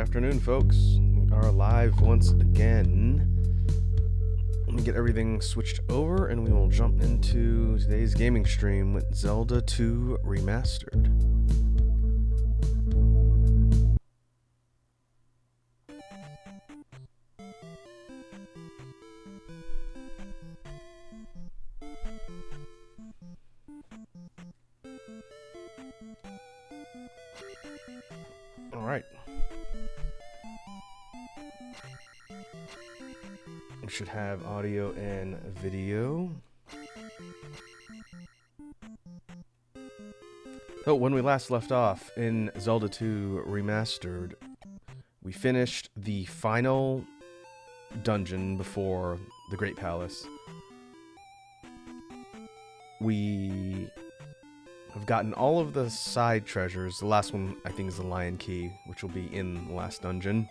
afternoon, folks. We are live once again. Let me get everything switched over and we will jump into today's gaming stream with Zelda 2 Remastered. Alright. We should have audio and video. So when we last left off in Zelda 2 Remastered, we finished the final dungeon before the Great Palace. We have gotten all of the side treasures. The last one, I think, is the Lion Key, which will be in the last dungeon.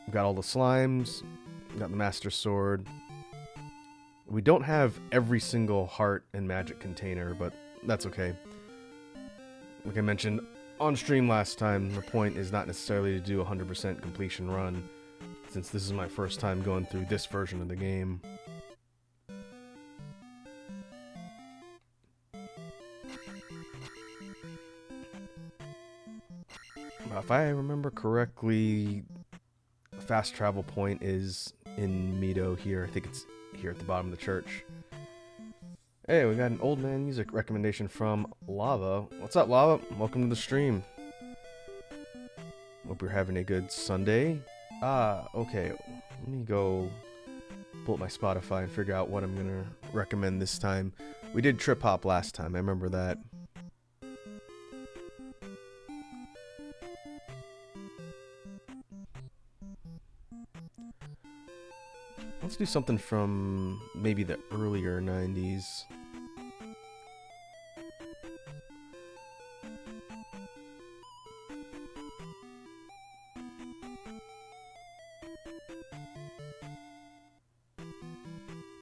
We've got all the slimes, got the Master Sword. We don't have every single heart and magic container, but that's okay. Like I mentioned on stream last time, the point is not necessarily to do a 100% completion run, since this is my first time going through this version of the game. If I remember correctly, fast travel point is in Mido here. I think it's here at the bottom of the church. Hey, we got an old man music recommendation from Lava. What's up, Lava? Welcome to the stream. Hope you're having a good Sunday. Okay. Let me go pull up my Spotify and figure out what I'm gonna recommend this time. We did Trip Hop last time, I remember that. Let's do something from maybe the earlier 90s.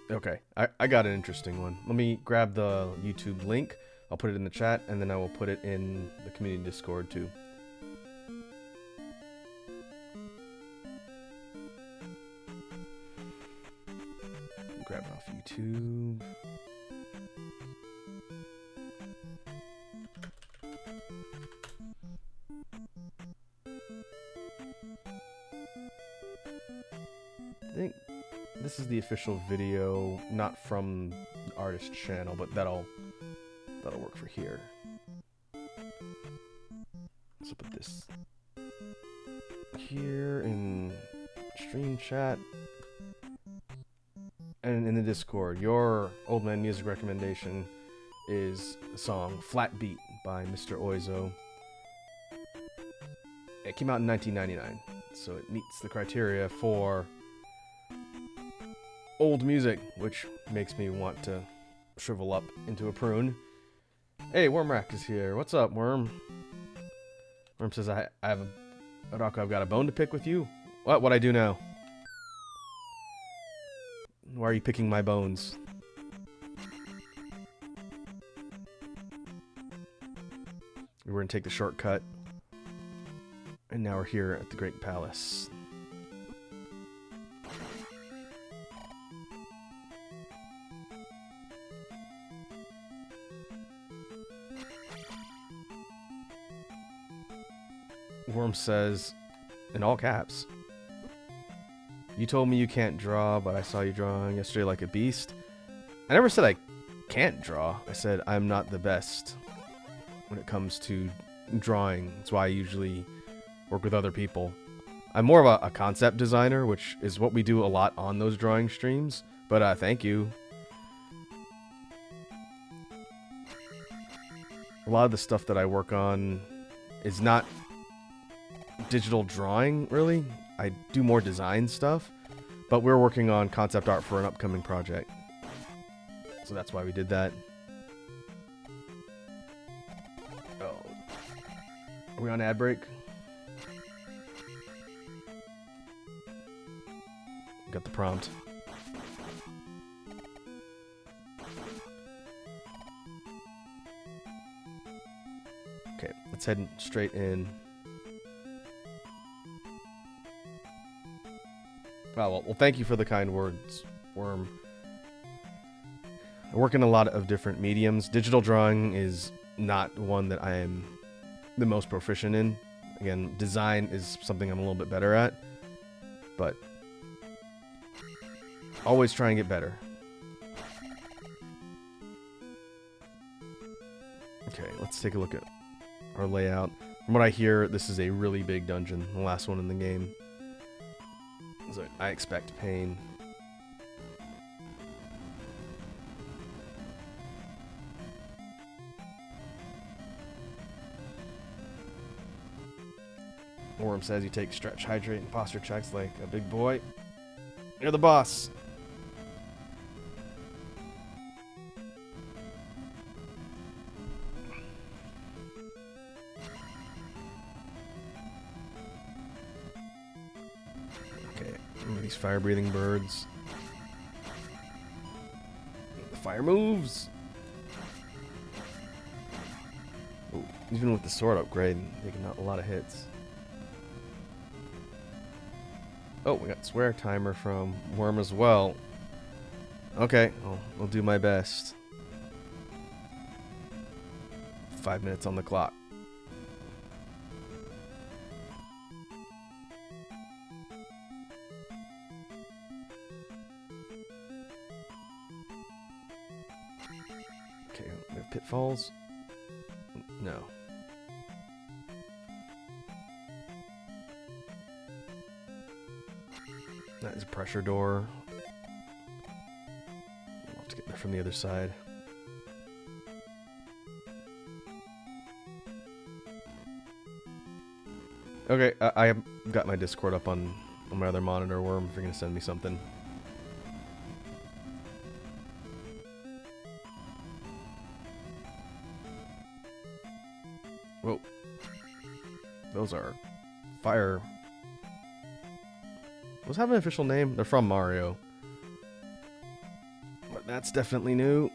Okay, I got an interesting one. Let me grab the YouTube link. I'll put it in the chat, and then I will put it in the community Discord too. Grab it off YouTube. I think this is the official video, not from the artist channel, but that'll work for here. Let's put this here in stream chat. And in the Discord, your old man music recommendation is the song Flat Beat by Mr. Oizo. It came out in 1999, so it meets the criteria for old music, which makes me want to shrivel up into a prune. Hey, Wormrack is here. What's up, Worm? Worm says, I have Rocco, I've got a bone to pick with you. What I do now? Why are you picking my bones? We were gonna take the shortcut. And now we're here at the Great Palace. Worm says, in all caps, you told me you can't draw, but I saw you drawing yesterday like a beast. I never said I can't draw. I said I'm not the best when it comes to drawing. That's why I usually work with other people. I'm more of a concept designer, which is what we do a lot on those drawing streams. But thank you. A lot of the stuff that I work on is not digital drawing, really. I do more design stuff, but we're working on concept art for an upcoming project. So that's why we did that. Oh. Are we on ad break? Got the prompt. Okay, let's head straight in. Oh, well, thank you for the kind words, Worm. I work in a lot of different mediums. Digital drawing is not one that I am the most proficient in. Again, design is something I'm a little bit better at, but always try and get better. Okay, let's take a look at our layout. From what I hear, this is a really big dungeon, the last one in the game. So I expect pain. Worm says you take stretch, hydrate, and posture checks like a big boy. You're the boss. Okay, these fire-breathing birds. The fire moves. Ooh, even with the sword upgrade, taking out a lot of hits. Oh, we got swear timer from Worm as well. Okay, I'll do my best. 5 minutes on the clock. Okay, we have pitfalls. No. That is a pressure door. I'll have to get there from the other side. Okay, I have got my Discord up on my other monitor. Worm, if you're gonna send me something. Whoa. Those are fire. Does that have an official name? They're from Mario. But that's definitely new.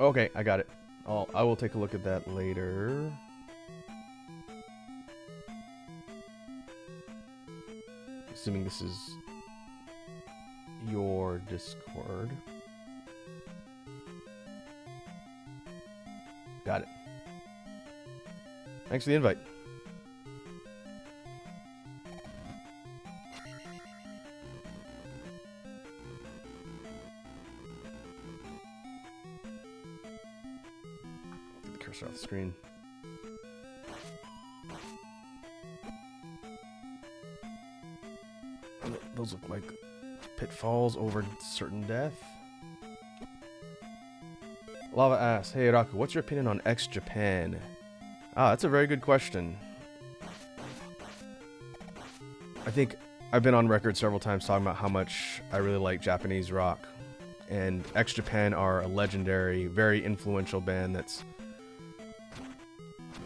Okay, I got it. I will take a look at that later. Assuming this is your Discord. Got it. Thanks for the invite. Get the cursor off the screen. Those look like pitfalls over certain death. Lava asks, hey Raku, what's your opinion on X-Japan? Ah, that's a very good question. I think I've been on record several times talking about how much I really like Japanese rock. And X-Japan are a legendary, very influential band that's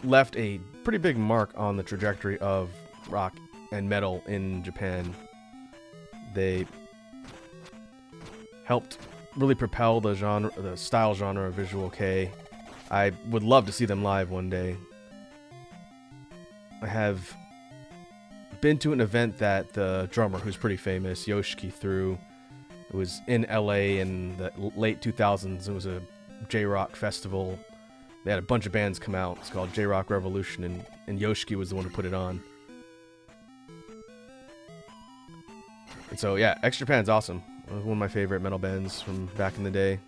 left a pretty big mark on the trajectory of rock and metal in Japan. They helped really propel the genre, the style genre of Visual Kei. I would love to see them live one day. I have been to an event that the drummer, who's pretty famous, Yoshiki, threw. It was in LA in the late 2000s. It was a J-Rock festival. They had a bunch of bands come out. It's called J-Rock Revolution, and Yoshiki was the one who put it on. And so, yeah, X-Japan's awesome. It was one of my favorite metal bands from back in the day.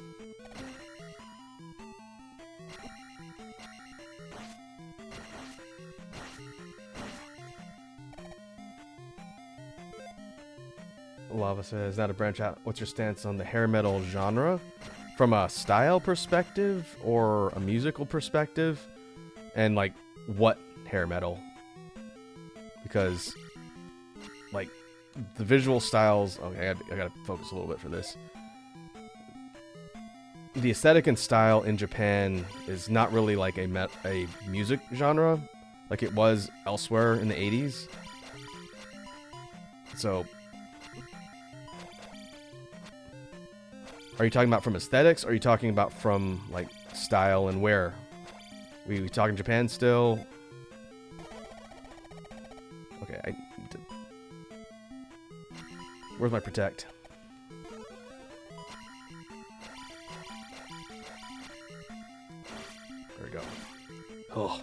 Lava says, not a branch out. What's your stance on the hair metal genre? from a style perspective or a musical perspective, and like what hair metal, because like the visual styles. Okay, I gotta focus a little bit for this. The aesthetic and style in Japan is not really like a music genre like it was elsewhere in the 80s. So, are you talking about from aesthetics, or are you talking about from like style and where? We talking Japan still? Okay, where's my protect? There we go. Oh.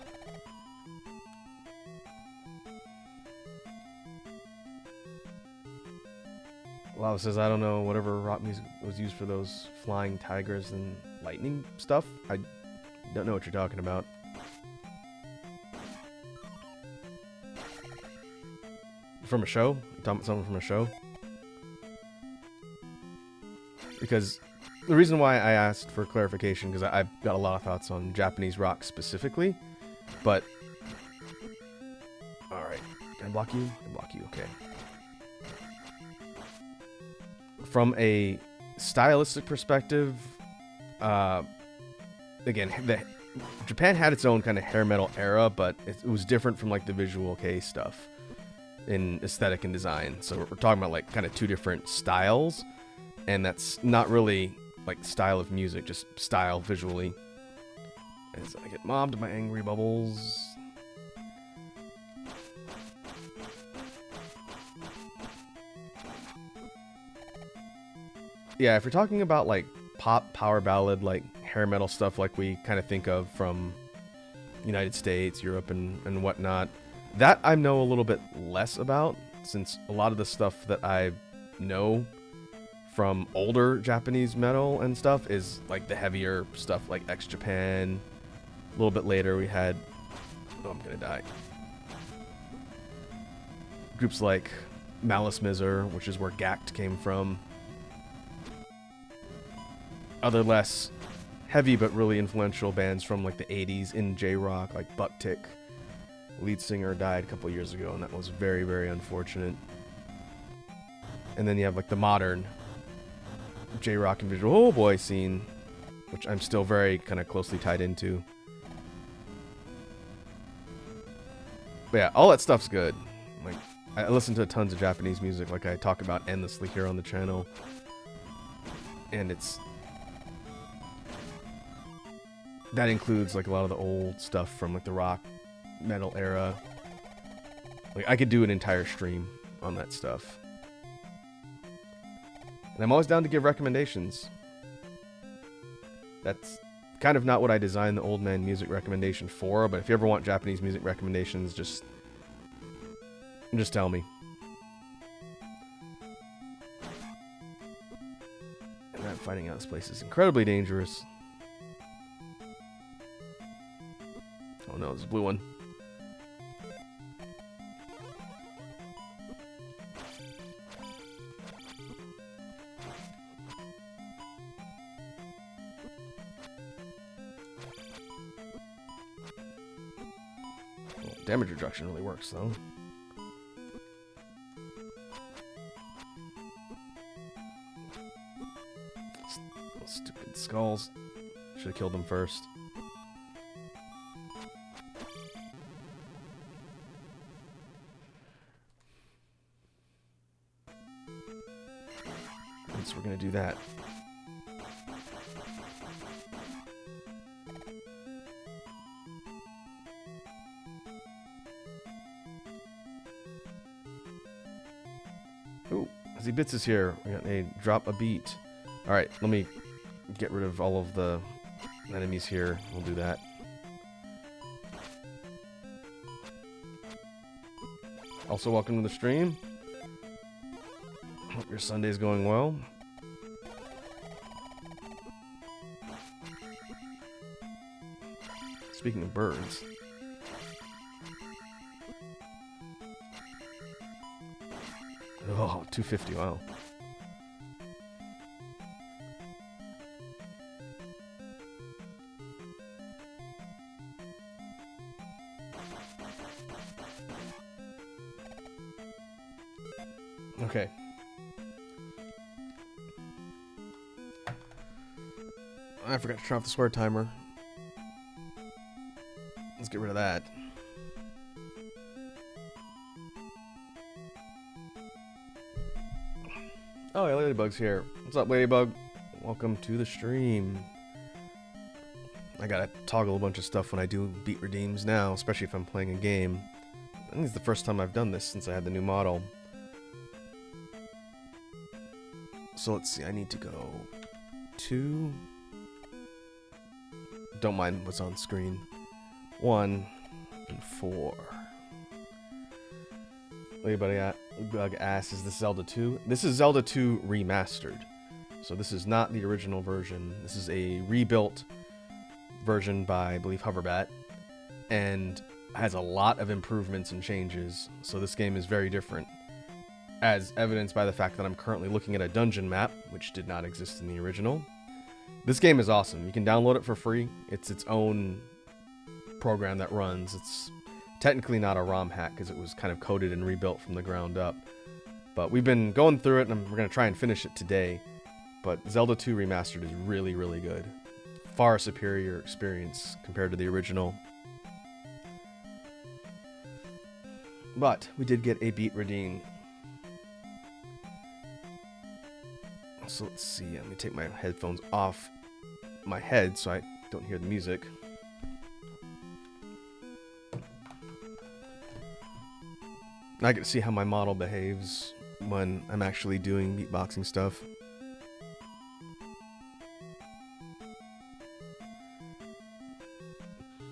Wow, says, I don't know, whatever rock music was used for those flying tigers and lightning stuff. I don't know what you're talking about. From a show? You're talking about something from a show? Because the reason why I asked for clarification, because I've got a lot of thoughts on Japanese rock specifically, but... Alright, can I block you? I can block you, okay. From a stylistic perspective, again, Japan had its own kind of hair metal era, but it was different from like the visual kei stuff in aesthetic and design. So we're talking about like kind of two different styles, and that's not really like style of music, just style visually. As I get mobbed by angry bubbles. Yeah, if you're talking about like pop power ballad, like hair metal stuff like we kind of think of from United States, Europe, and whatnot, that I know a little bit less about, since a lot of the stuff that I know from older Japanese metal and stuff is like the heavier stuff like X-Japan. A little bit later we had, oh, I'm gonna die, groups like Malice Miser, which is where Gact came from. Other less heavy but really influential bands from like the 80s in J-rock, like Bucktick. Lead singer died a couple years ago, and that was very, very unfortunate. And then you have like the modern J-rock and visual boy scene, which I'm still very kind of closely tied into. But yeah, all that stuff's good. Like, I listen to tons of Japanese music, like I talk about endlessly here on the channel, and that includes like a lot of the old stuff from like the rock metal era. Like I could do an entire stream on that stuff. And I'm always down to give recommendations. That's kind of not what I designed the Old Man Music recommendation for, but if you ever want Japanese music recommendations, just tell me. And I'm finding out this place is incredibly dangerous. Oh no, there's a blue one. Well, damage reduction really works though. Stupid skulls. Should have killed them first. So we're gonna do that. Ooh, Azzy Bits is here. We got a drop a beat. Alright, let me get rid of all of the enemies here. We'll do that. Also, welcome to the stream. Hope your Sunday's going well. Speaking of birds. Oh, 250, wow. Okay. I forgot to turn off the swear timer. Let's get rid of that. Oh, yeah, Ladybug's here. What's up, Ladybug? Welcome to the stream. I gotta toggle a bunch of stuff when I do beat redeems now, especially if I'm playing a game. I think it's the first time I've done this since I had the new model. So let's see, I need to go 2. Don't mind what's on screen. 1 and 4. Ladybug asks, is this Zelda 2? This is Zelda 2 Remastered. So this is not the original version. This is a rebuilt version by, I believe, Hoverbat. And has a lot of improvements and changes. So this game is very different. As evidenced by the fact that I'm currently looking at a dungeon map, which did not exist in the original. This game is awesome. You can download it for free. It's its own program that runs. It's technically not a ROM hack because it was kind of coded and rebuilt from the ground up. But we've been going through it, and we're going to try and finish it today. But Zelda 2 Remastered is really, really good. Far superior experience compared to the original. But we did get a beat redeem. So let's see. Let me take my headphones off my head so I don't hear the music. I get to see how my model behaves when I'm actually doing beatboxing stuff.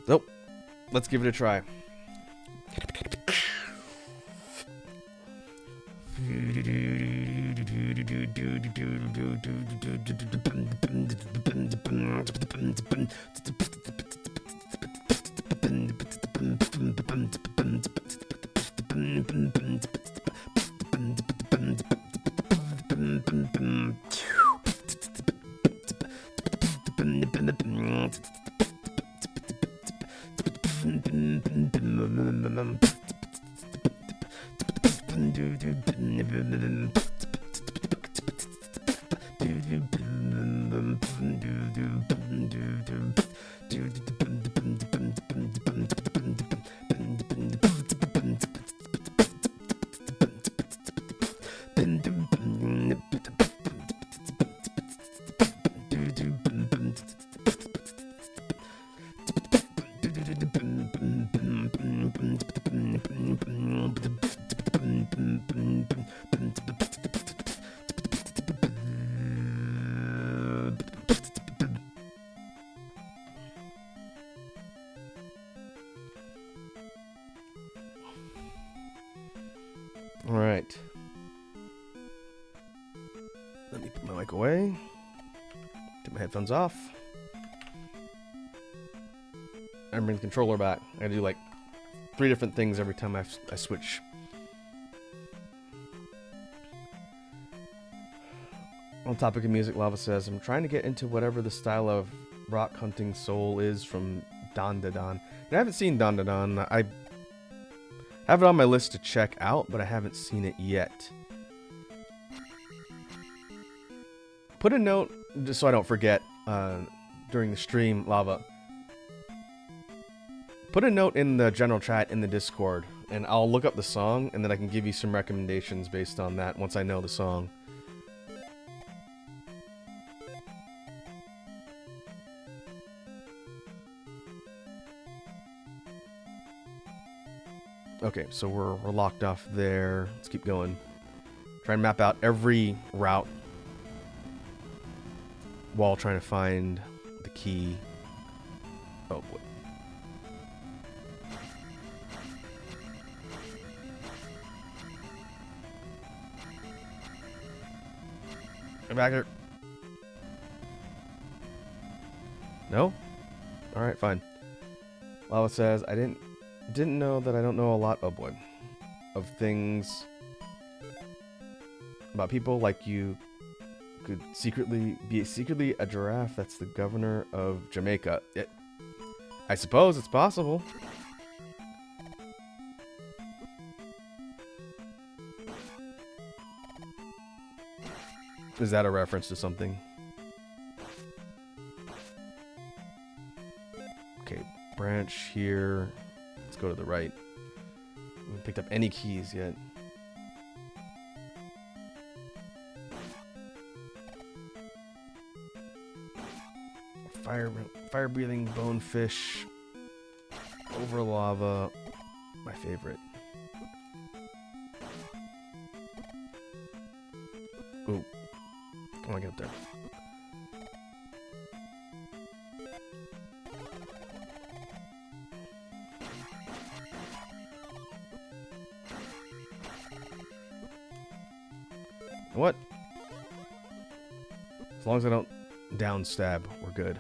Nope. Let's give it a try. Alright. Let me put my mic away. Take my headphones off. And bring the controller back. I gotta do like 3 different things every time I switch. On topic of music, Lava says, I'm trying to get into whatever the style of rock hunting soul is from Don Da Don. And I haven't seen Don Da Don. I have it on my list to check out, but I haven't seen it yet. Put a note, just so I don't forget, during the stream, Lava. Put a note in the general chat in the Discord, and I'll look up the song, and then I can give you some recommendations based on that once I know the song. Okay, so we're locked off there. Let's keep going. Try and map out every route while trying to find the key. Oh boy. Come back here. No? Alright, fine. Lava says, I didn't know that I don't know a lot, oh boy, of things about people like you could be secretly a giraffe that's the governor of Jamaica. I suppose it's possible. Is that a reference to something? Okay, branch here. Let's go to the right. We haven't picked up any keys yet. Fire-breathing bonefish over lava. My favorite. Ooh. Come on, get up there. What? As long as I don't down stab, we're good.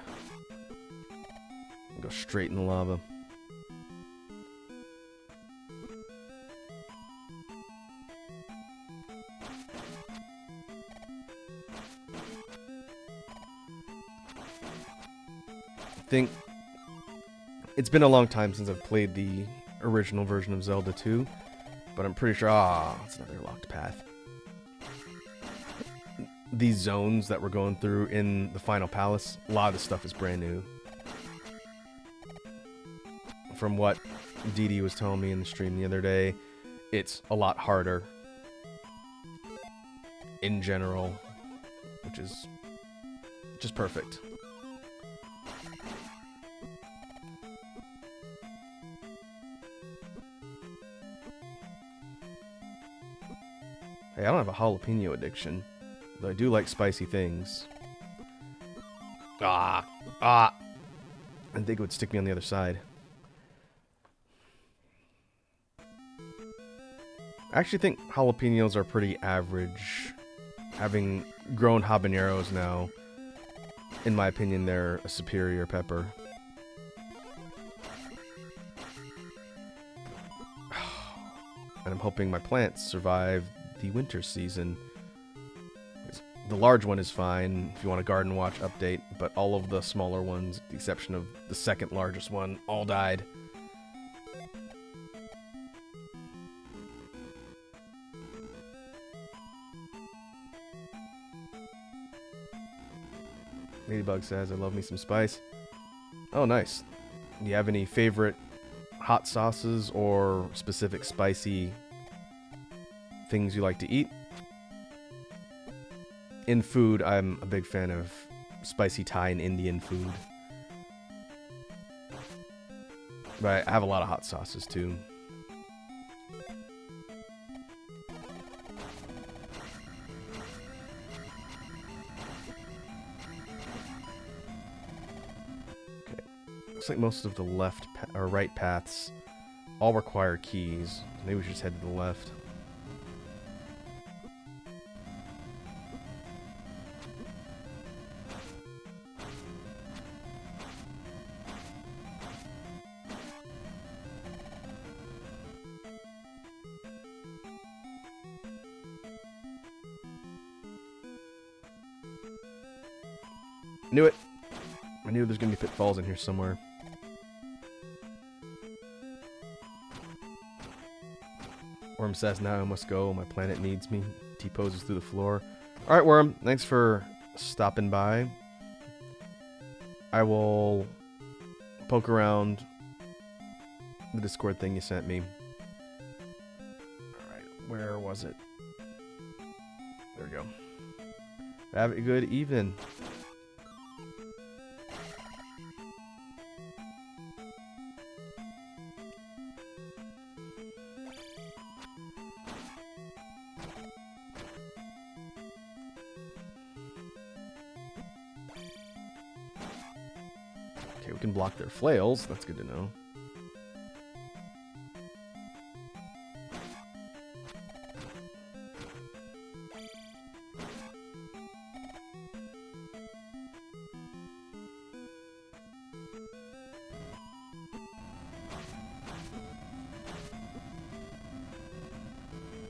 Go straight in the lava. I think it's been a long time since I've played the original version of Zelda 2, but I'm pretty sure, it's another locked path. These zones that we're going through in the final palace, a lot of this stuff is brand new. From what Dee Dee was telling me in the stream the other day, it's a lot harder in general, which is just perfect. Hey, I don't have a jalapeno addiction, though I do like spicy things. I think it would stick me on the other side. I actually think jalapenos are pretty average. Having grown habaneros now, in my opinion, they're a superior pepper. And I'm hoping my plants survive the winter season. The large one is fine if you want a garden watch update, but all of the smaller ones, with the exception of the second largest one, all died. Ladybug says, I love me some spice. Oh, nice. Do you have any favorite hot sauces or specific spicy things you like to eat? In food, I'm a big fan of spicy Thai and Indian food. But I have a lot of hot sauces too. Looks like most of the left or right paths all require keys. Maybe we should just head to the left. Knew it. I knew there's gonna be pitfalls in here somewhere. Worm says, now I must go. My planet needs me. T-poses through the floor. Alright, Worm. Thanks for stopping by. I will poke around the Discord thing you sent me. Alright, where was it? There we go. Have a good evening. Okay, we can block their flails. That's good to know.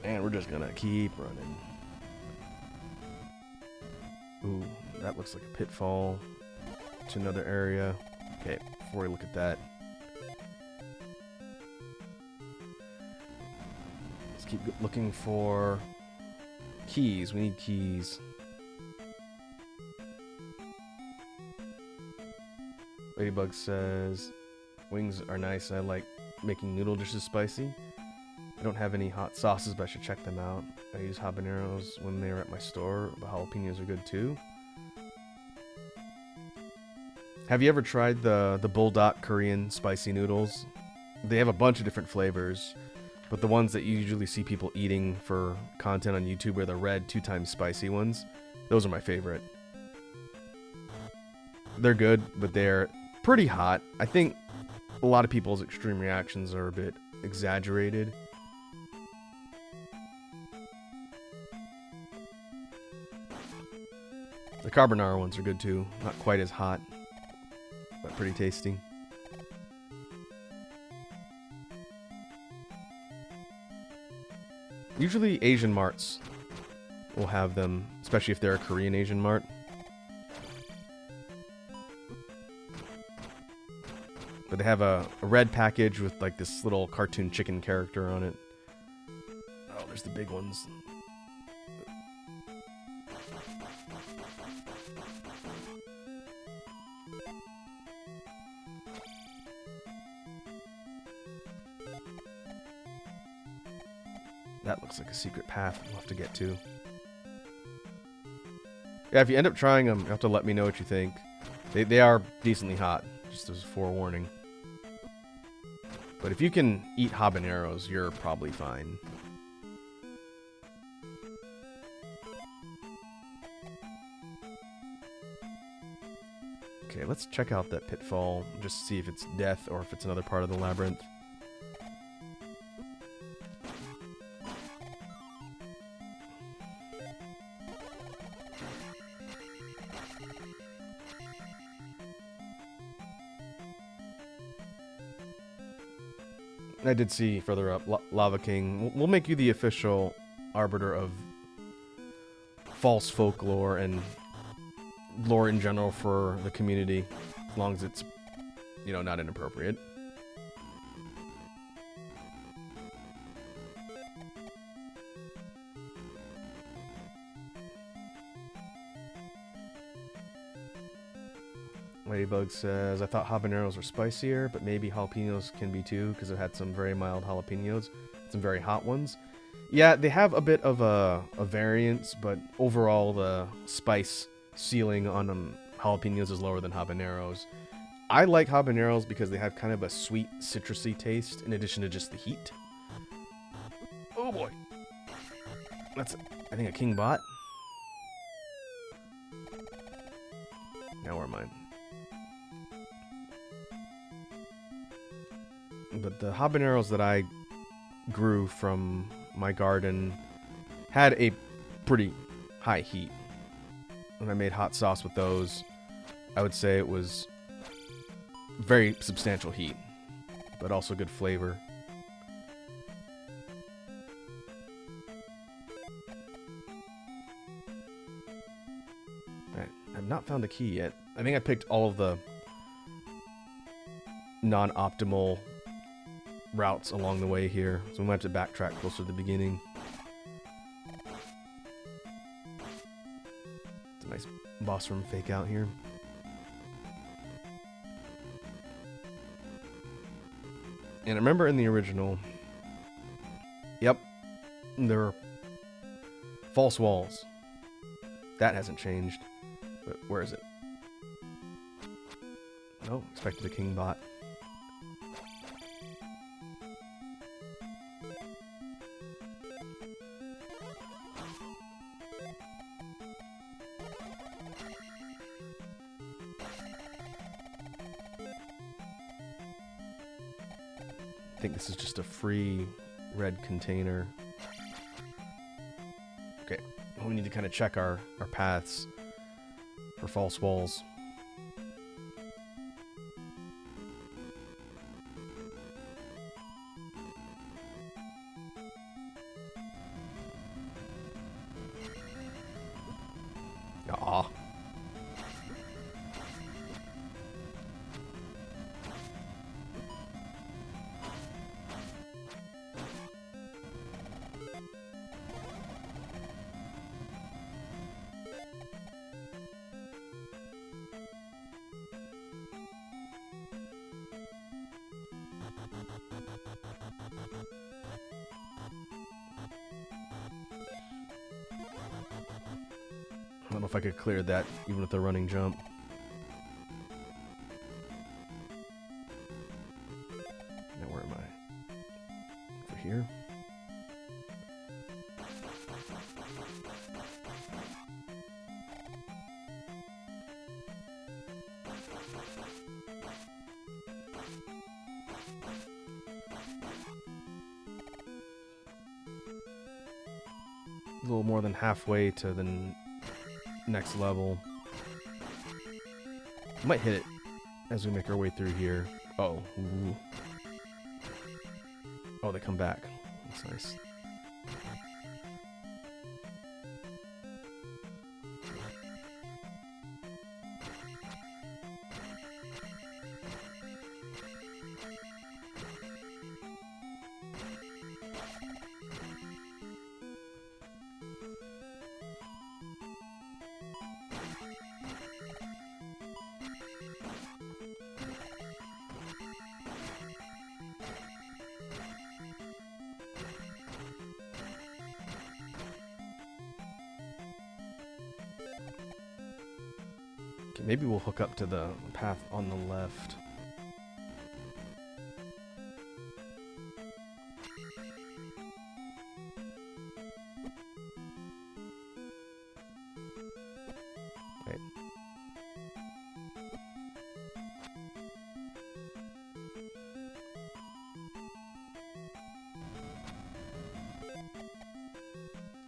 And we're just gonna keep running. Ooh, that looks like a pitfall to another area. Okay, before we look at that, let's keep looking for keys. We need keys. Ladybug says, wings are nice. I like making noodle dishes spicy. I don't have any hot sauces, but I should check them out. I use habaneros when they're at my store, but jalapenos are good too. Have you ever tried the Bulldog Korean spicy noodles? They have a bunch of different flavors, but the ones that you usually see people eating for content on YouTube are the red 2 times spicy ones. Those are my favorite. They're good, but they're pretty hot. I think a lot of people's extreme reactions are a bit exaggerated. The carbonara ones are good too. Not quite as hot, but pretty tasty. Usually Asian marts will have them, especially if they're a Korean Asian mart. But they have a red package with like this little cartoon chicken character on it. Oh, there's the big ones. That looks like a secret path we'll have to get to. Yeah, if you end up trying them, you have to let me know what you think. They are decently hot, just as a forewarning. But if you can eat habaneros, you're probably fine. Okay, let's check out that pitfall, just to see if it's death or if it's another part of the labyrinth. I did see further up, Lava King. We'll make you the official arbiter of false folklore and lore in general for the community, as long as it's, you know, not inappropriate. Ladybug says, I thought habaneros were spicier, but maybe jalapenos can be too, because I've had some very mild jalapenos, some very hot ones. Yeah, they have a bit of a variance, but overall the spice ceiling on jalapenos is lower than habaneros. I like habaneros because they have kind of a sweet, citrusy taste, in addition to just the heat. Oh boy. That's, I think, a king bot. Now where am I? But the habaneros that I grew from my garden had a pretty high heat. When I made hot sauce with those, I would say it was very substantial heat, but also good flavor. I've not found a key yet. I think I picked all of the non-optimal routes along the way here, so we might have to backtrack closer to the beginning. It's a nice boss room fake out here. And I remember in the original, yep, there are false walls. That hasn't changed. But where is it? Oh, expected a king bot. I think this is just a free red container. Okay, well, we need to kind of check our paths for false walls. Aw. don't know if I could clear that even with a running jump. Now where am I? Over here? A little more than halfway to the next level. Might hit it as we make our way through here. Oh, ooh. Oh, they come back. That's nice. Okay, maybe we'll hook up to the path on the left. Wait.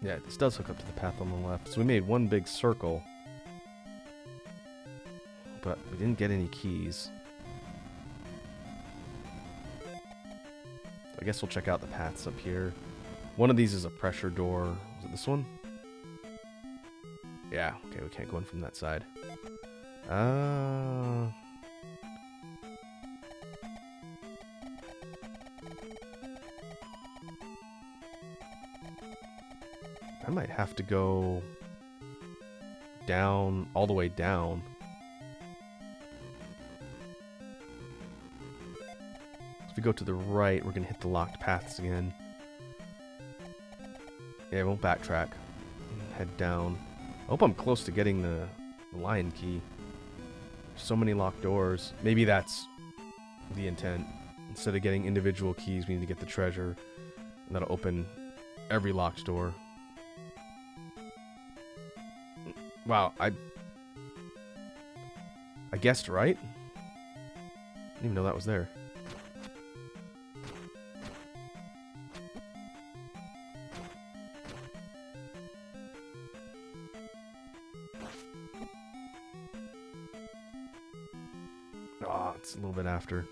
Yeah, this does hook up to the path on the left. So we made one big circle. But we didn't get any keys. I guess we'll check out the paths up here. One of these is a pressure door. Was it this one? Yeah, okay, we can't go in from that side. I might have to go down, all the way down. If we go to the right, we're going to hit the locked paths again. Yeah, we won't backtrack. Head down. I hope I'm close to getting the lion key. So many locked doors. Maybe that's the intent. Instead of getting individual keys, we need to get the treasure. And that'll open every locked door. Wow, I guessed right? Didn't even know that was there. Oh, it's a little bit after.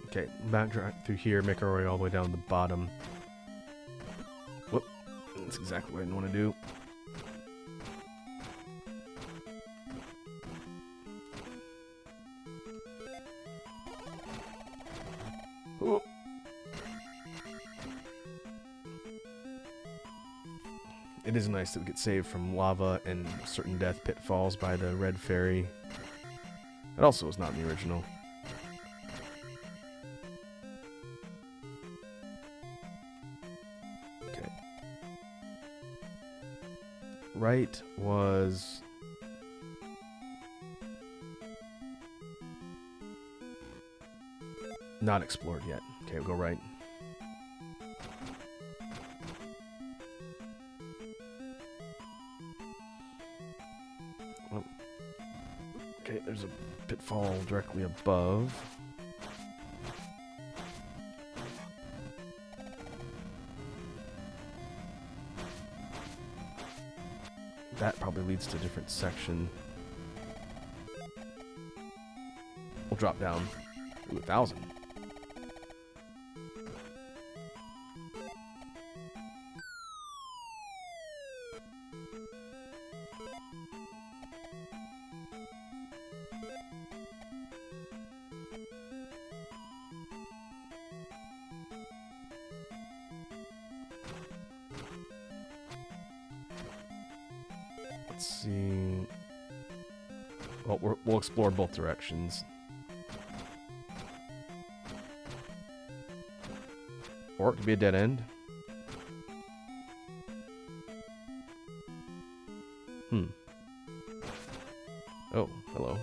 Okay, backtrack through here, make our way all the way down to the bottom. Whoop. That's exactly what I didn't want to do. Ooh. It is nice that we get saved from lava and certain death pitfalls by the red fairy. It also was not in the original. Okay. Right was... not explored yet. Okay, we'll go right. Oh. Okay, there's a pitfall directly above. That probably leads to a different section. We'll drop down. Ooh, 1,000. Let's see. Well, we'll explore both directions. Or it could be a dead end. Oh, hello.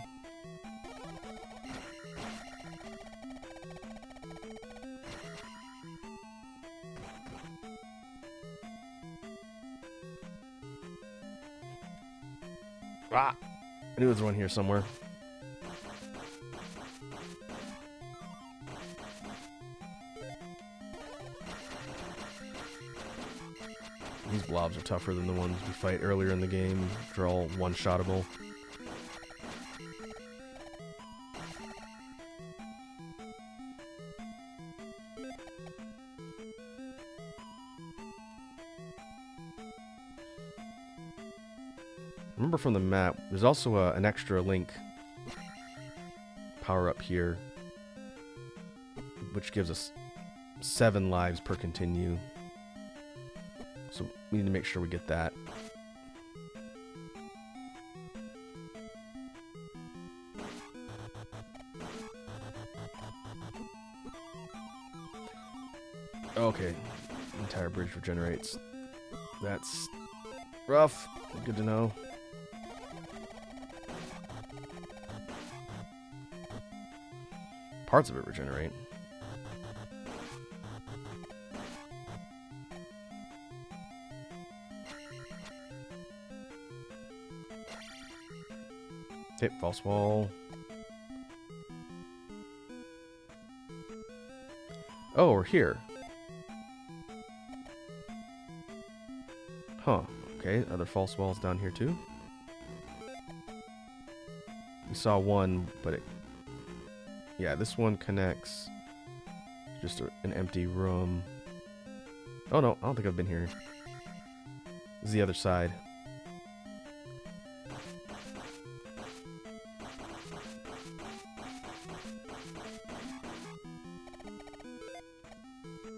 Ah! I knew there was one here somewhere. These blobs are tougher than the ones we fight earlier in the game. They're all one-shottable. Remember from the map, there's also an extra link power up here, which gives us 7 lives per continue. So we need to make sure we get that. Okay, the entire bridge regenerates. That's rough. Good to know. Parts of it regenerate. Hit false wall. Oh, we're here. Huh. Okay, other false walls down here too. We saw one, but it... Yeah, this one connects just an empty room. Oh no, I don't think I've been here. This is the other side.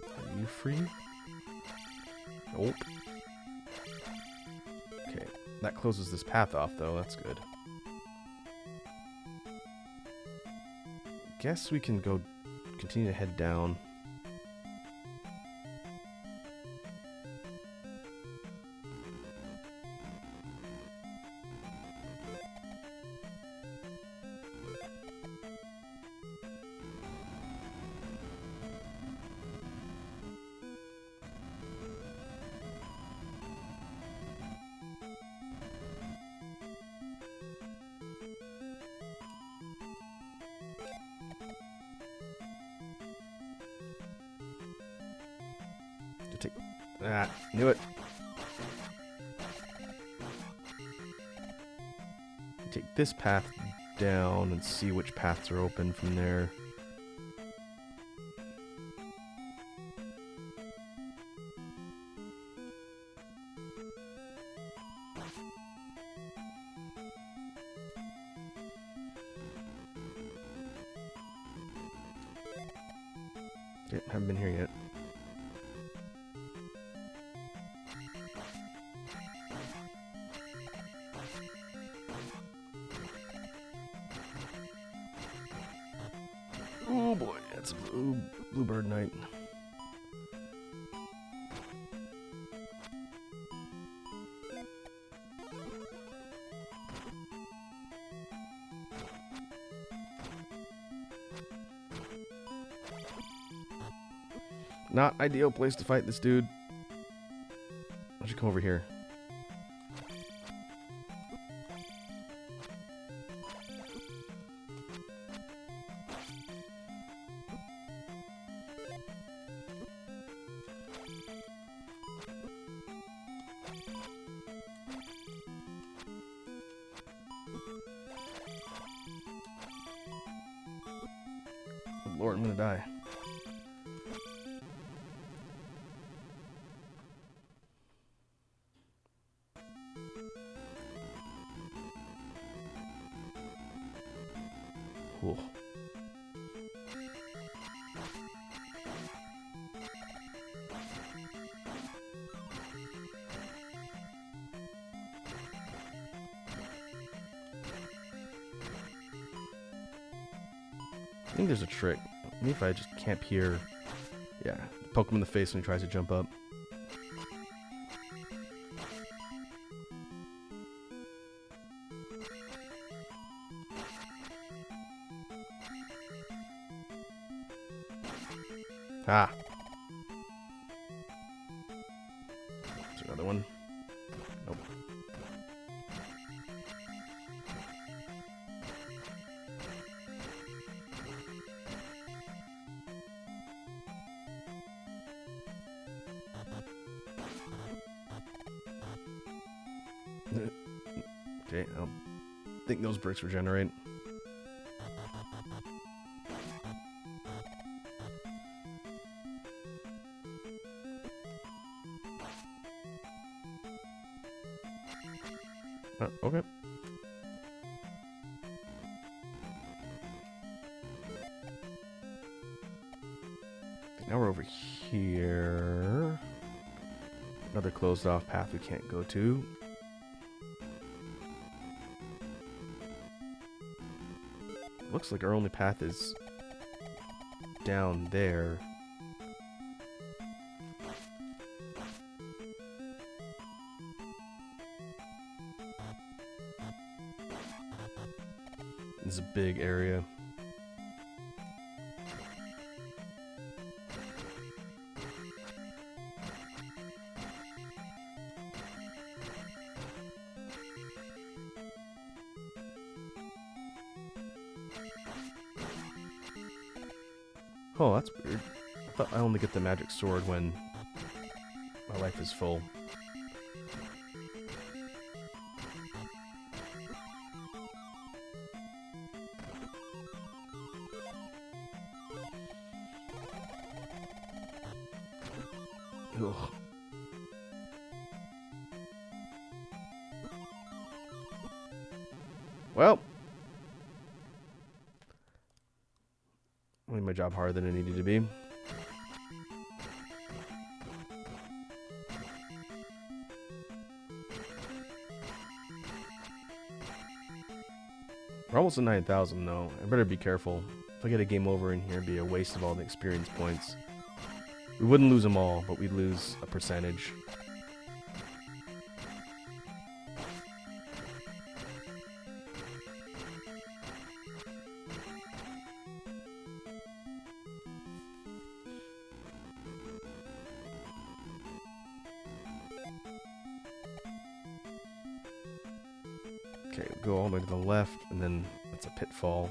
Are you free? Nope. Okay, that closes this path off though, that's good. Guess we can go continue to head down. Ah, knew it. Take this path down and see which paths are open from there. Okay, haven't been here yet. Oh boy, that's a bluebird night. Not ideal place to fight this dude. Why don't you come over here? Oh Lord, I'm gonna die. Cool. I think there's a trick. Maybe if I just camp here. Yeah, poke him in the face when he tries to jump up. Ah! There's another one. Nope. Okay, I don't think those bricks regenerate. Okay. Now we're over here. Another closed off path we can't go to. Looks like our only path is down there. This is a big area. Oh, that's weird. I thought I only get the magic sword when my life is full. Ugh. Well, I made my job harder than it needed to be. We're almost at 9,000 though. I better be careful. If I get a game over in here, it'd be a waste of all the experience points. We wouldn't lose them all, but we'd lose a percentage. Okay, go all the way to the left, and then that's a pitfall.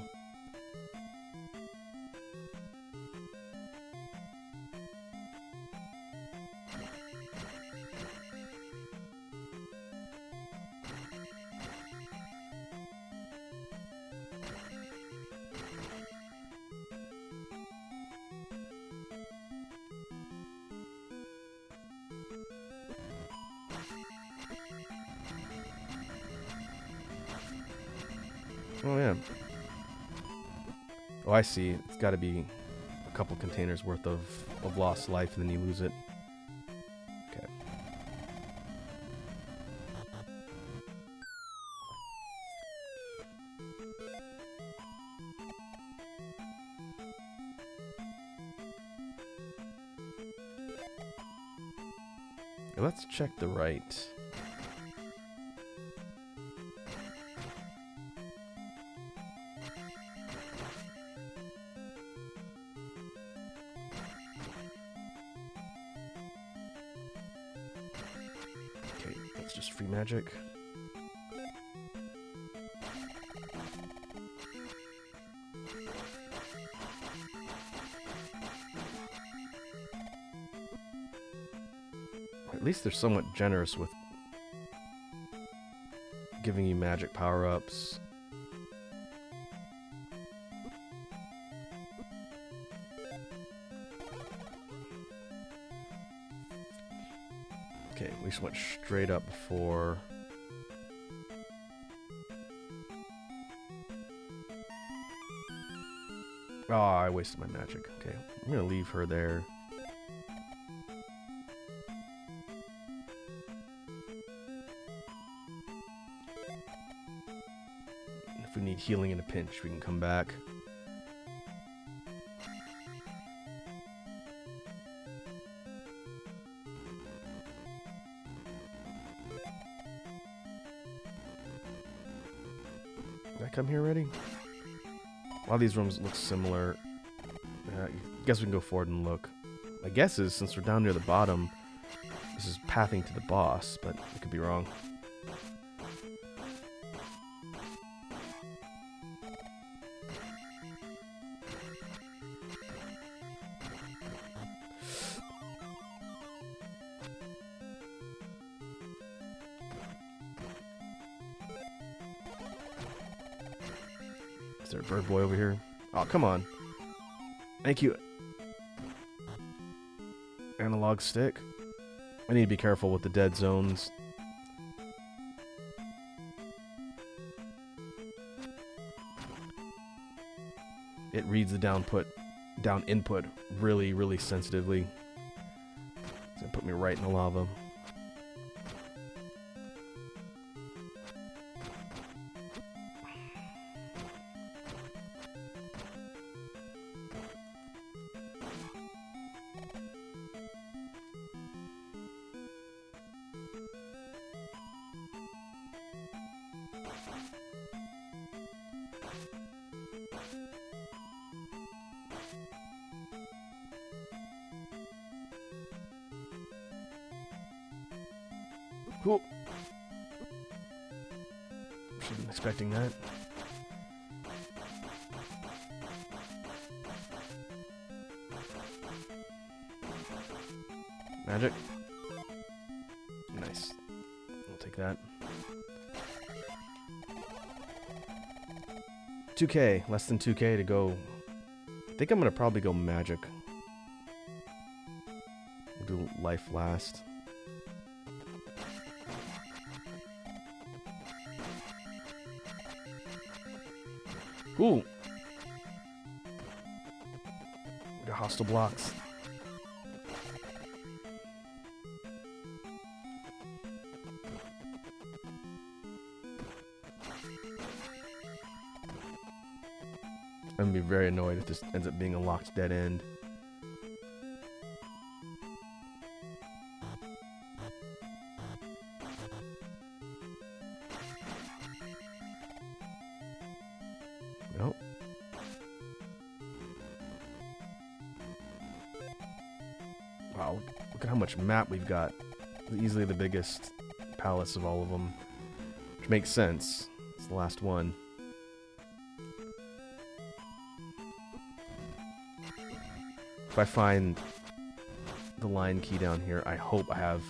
Oh, yeah. Oh, I see. It's got to be a couple containers worth of lost life, and then you lose it. Okay. Let's check the right. Okay, that's just free magic. At least they're somewhat generous with giving you magic power-ups. Okay, we just went straight up before. Oh, I wasted my magic. Okay, I'm gonna leave her there. If we need healing in a pinch, we can come back. Did I come here already? A lot of these rooms look similar. I guess we can go forward and look. My guess is, since we're down near the bottom, this is pathing to the boss, but I could be wrong. Is there a bird boy over here? Oh, come on. Thank you. Analog stick. I need to be careful with the dead zones. It reads the down input really, really sensitively. It's gonna put me right in the lava. Cool. Wasn't expecting that. Magic. Nice. I'll take that. 2K. Less than 2K to go. I think I'm going to probably go magic. We'll do life last. Ooh. Got hostile blocks. I'm gonna be very annoyed if this ends up being a locked dead end. Nope. Wow, look at how much map we've got. Easily the biggest palace of all of them. Which makes sense. It's the last one. If I find the line key down here, I hope I have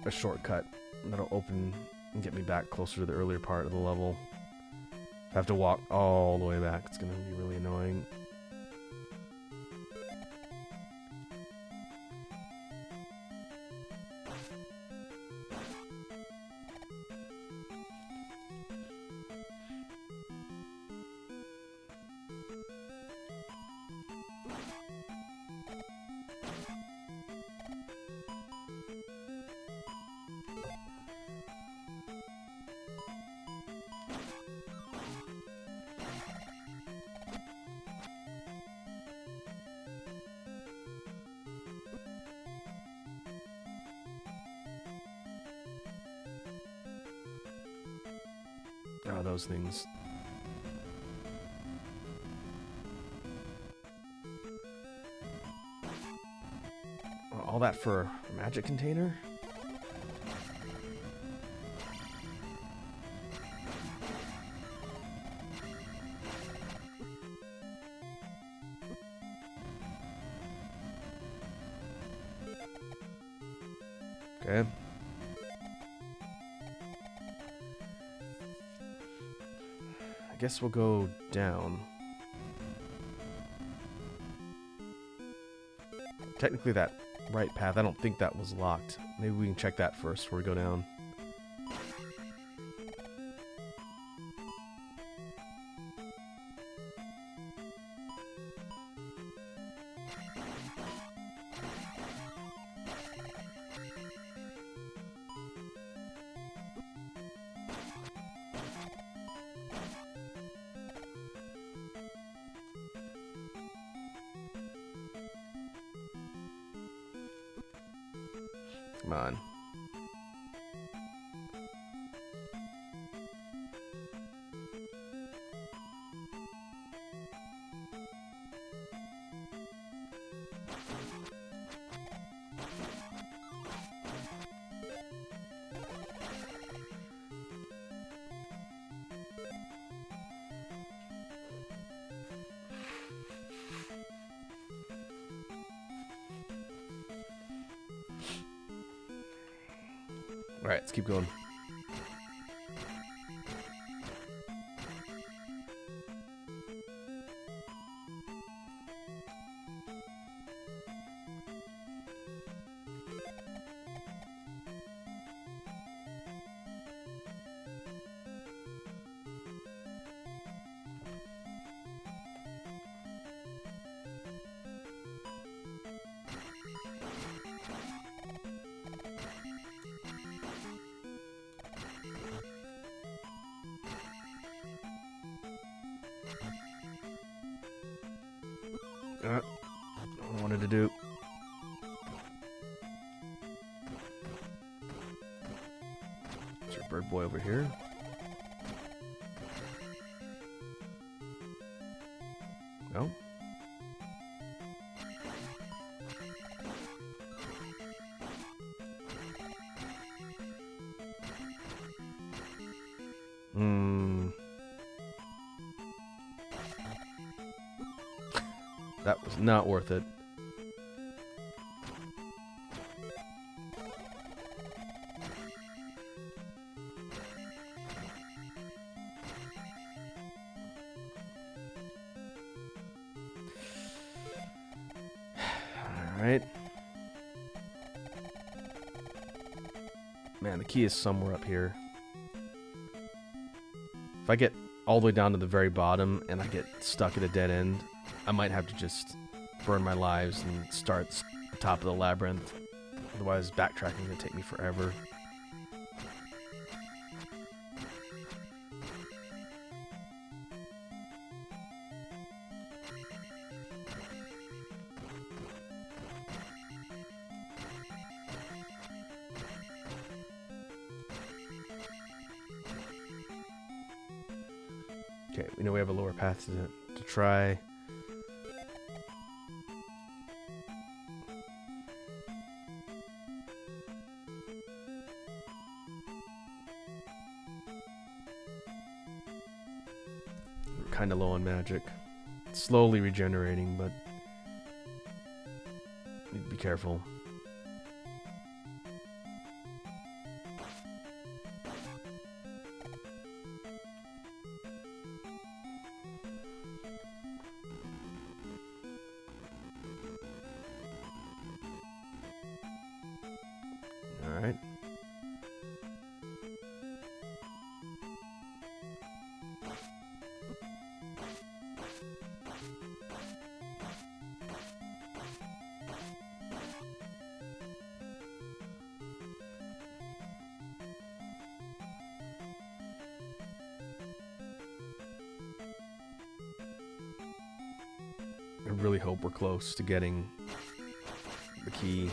a shortcut that'll open and get me back closer to the earlier part of the level. I have to walk all the way back. It's going to be really annoying. Oh, those things. All that for a magic container? Okay. I guess we'll go down. Technically that right path, I don't think that was locked. Maybe we can check that first before we go down. Come on. Alright, let's keep going. What I wanted to do. Is there a bird boy over here? No? That was not worth it. Alright. Man, the key is somewhere up here. If I get all the way down to the very bottom and I get stuck at a dead end, I might have to just burn my lives and start at the top of the labyrinth. Otherwise, backtracking is going to take me forever. Okay, we know we have a lower path to try. We're kind of low on magic. It's slowly regenerating, but need to be careful. Alright. I really hope we're close to getting the key.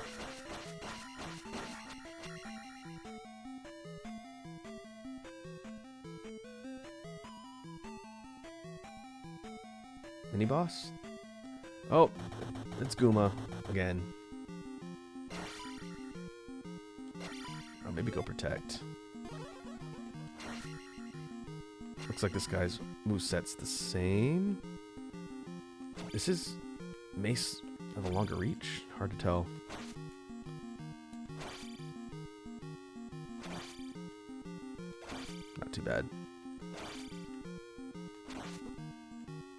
Mini boss? Oh, it's Guma again. Oh, maybe go protect. Looks like this guy's moveset's the same. Is his mace have a longer reach? Hard to tell. Not too bad.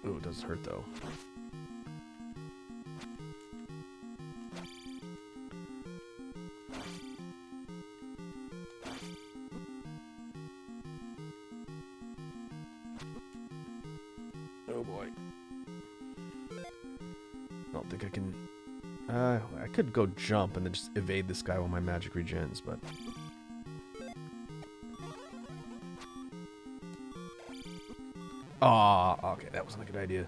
Ooh, it does hurt though. Oh boy. I don't think I can... I could go jump and then just evade this guy while my magic regens, but... Ah, okay, that wasn't a good idea.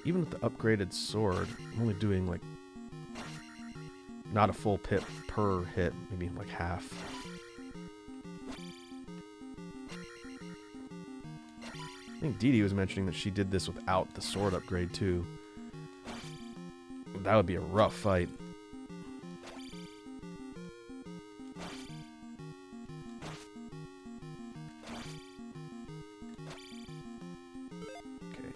Even with the upgraded sword, I'm only doing like not a full pip per hit, maybe like half. think Dee Dee was mentioning that she did this without the sword upgrade too. That would be a rough fight. Okay.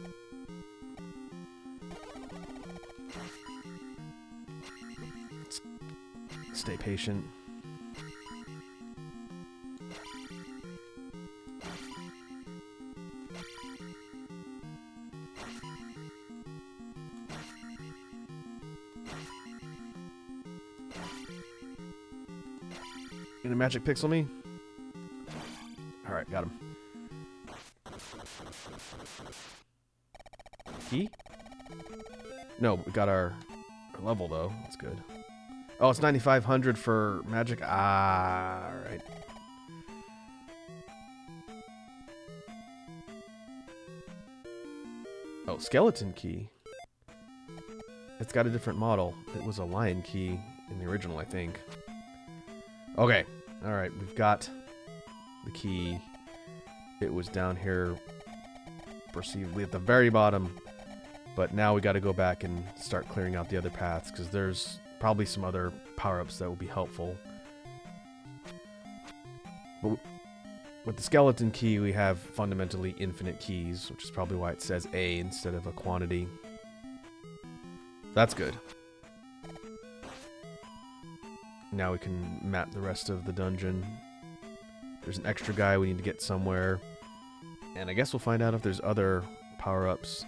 Let's stay patient. Gonna magic pixel me? Alright, got him. Key? No, we got our level though. That's good. Oh, it's 9,500 for magic. Ah, alright. Oh, skeleton key. It's got a different model. It was a lion key in the original, I think. Okay. Alright, we've got the key. It was down here perceivably at the very bottom. But now we got to go back and start clearing out the other paths, because there's probably some other power-ups that will be helpful. But with the skeleton key, we have fundamentally infinite keys, which is probably why it says A instead of a quantity. That's good. Now we can map the rest of the dungeon. There's an extra guy we need to get somewhere. And I guess we'll find out if there's other power-ups.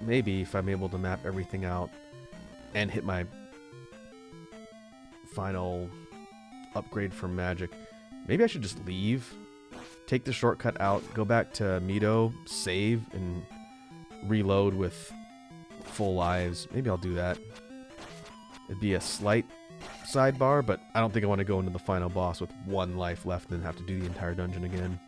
Maybe if I'm able to map everything out and hit my final upgrade for magic. Maybe I should just leave, take the shortcut out, go back to Mido, save, and reload with full lives. Maybe I'll do that. It'd be a slight sidebar, but I don't think I want to go into the final boss with 1 life left and then have to do the entire dungeon again.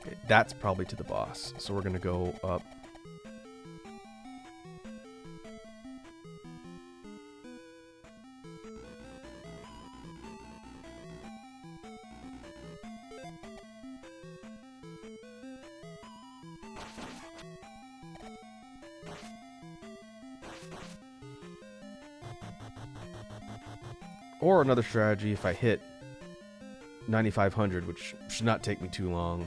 Okay, that's probably to the boss, so we're gonna go up. Or another strategy, if I hit 9,500, which should not take me too long,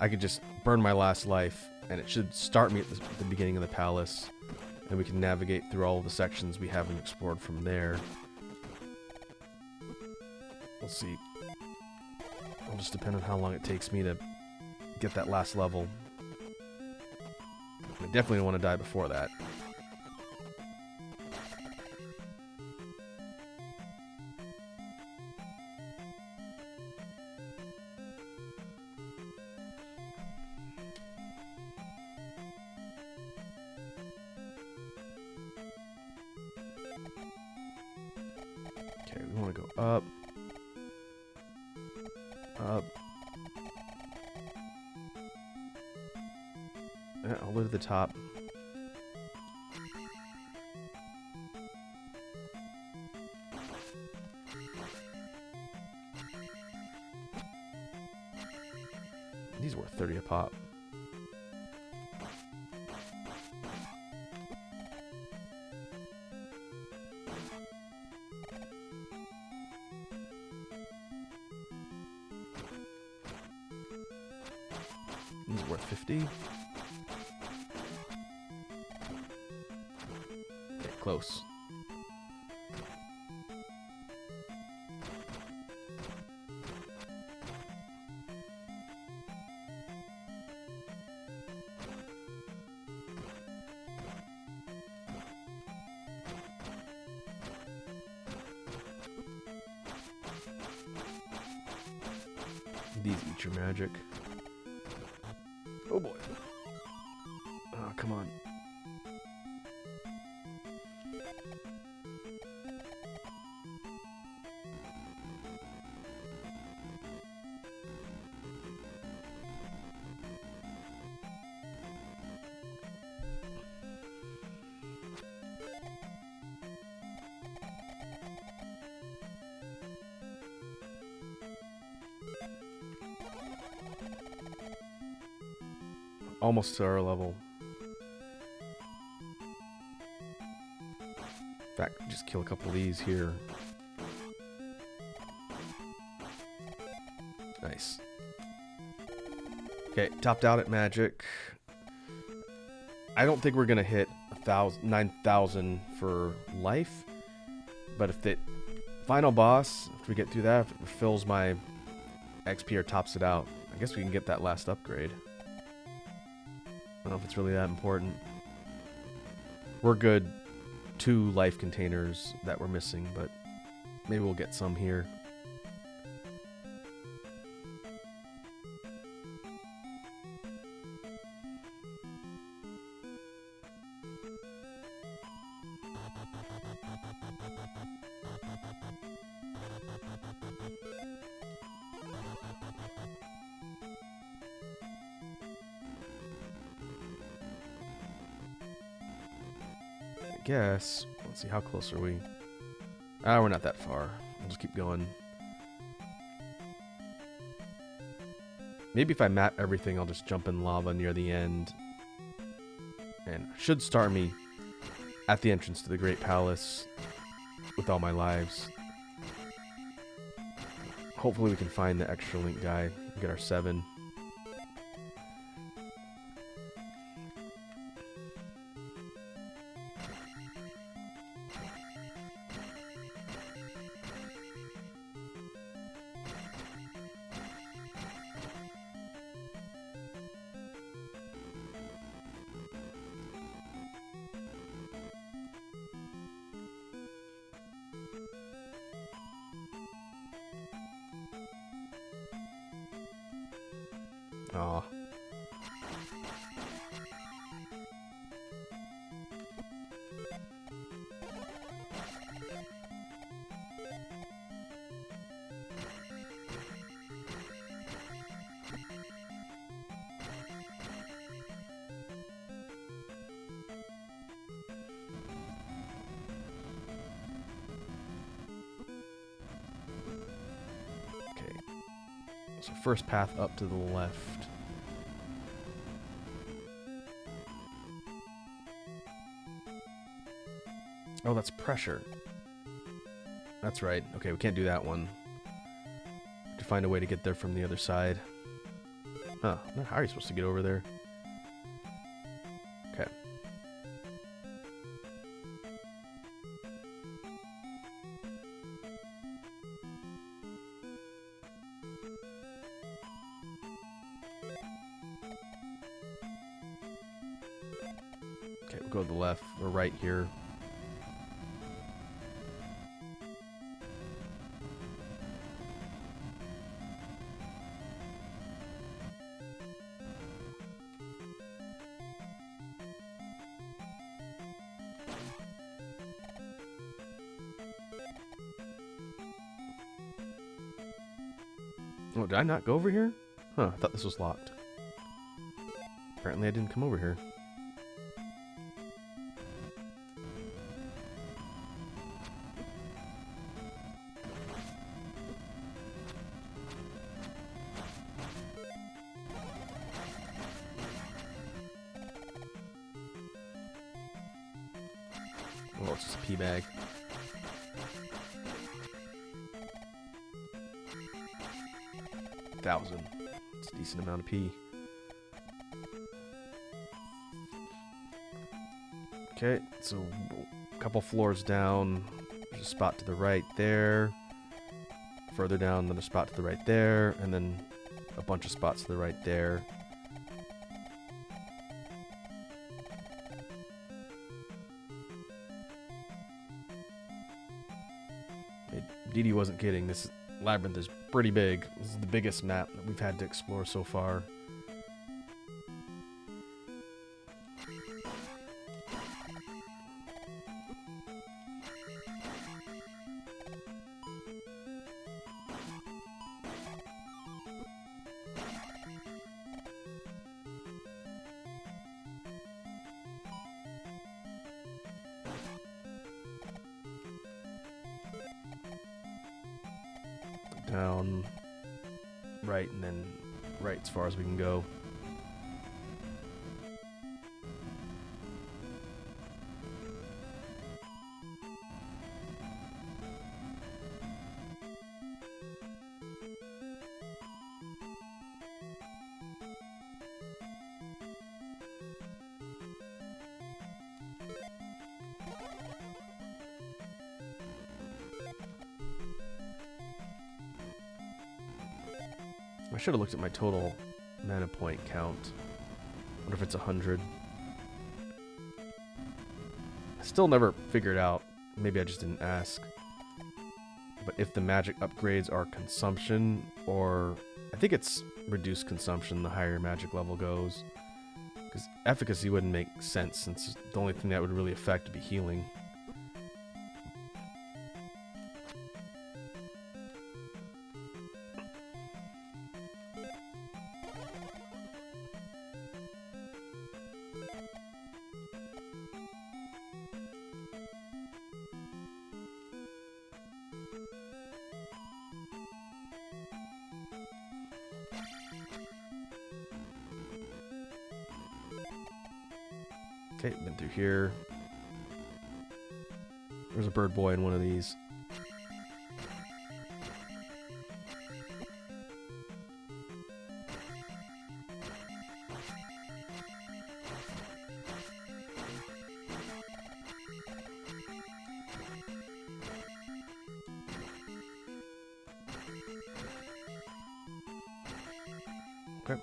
I could just burn my last life, and it should start me at the beginning of the palace, and we can navigate through all of the sections we haven't explored from there. We'll see. It'll just depend on how long it takes me to get that last level. I definitely don't want to die before that. Okay, we want to go up. Up. All the way to the top. These were 30 a pop. These are worth 50. Okay, close. These eat your magic. Oh boy. Oh, come on. almost to our level. In fact, just kill a couple of these here. Nice. Okay, topped out at magic. I don't think we're gonna hit 9,000 for life, but if the final boss, if we get through that, if it fills my XP or tops it out, I guess we can get that last upgrade. I don't know if it's really that important. We're good 2 life containers that we're missing, but maybe we'll get some here. Guess. Let's see, how close are we? Ah, we're not that far. We'll just keep going. Maybe if I map everything, I'll just jump in lava near the end. And should start me at the entrance to the Great Palace with all my lives. Hopefully we can find the extra link guy and get our 7. Aw. Okay. So first path up to the left. Oh, that's pressure. That's right. Okay, we can't do that one. To find a way to get there from the other side. Huh. How are you supposed to get over there? Okay. Okay, we'll go to the left or right here. Oh, did I not go over here? Huh, I thought this was locked. Apparently I didn't come over here. Well, it's just a pea bag. $1,000. It's a decent amount of pee. Okay, so a couple floors down, there's a spot to the right there. Further down, another spot to the right there, and then a bunch of spots to the right there. Dee Dee wasn't kidding. This labyrinth is pretty big. This is the biggest map that we've had to explore so far. Down, right, and then right as far as we can go. I should have looked at my total mana point count. Wonder if it's 100. I still never figured out. Maybe I just didn't ask. But if the magic upgrades are consumption, or I think it's reduced consumption the higher your magic level goes. Because efficacy wouldn't make sense, since the only thing that would really affect would be healing. Okay, been through here. There's a bird boy in one of these. Okay.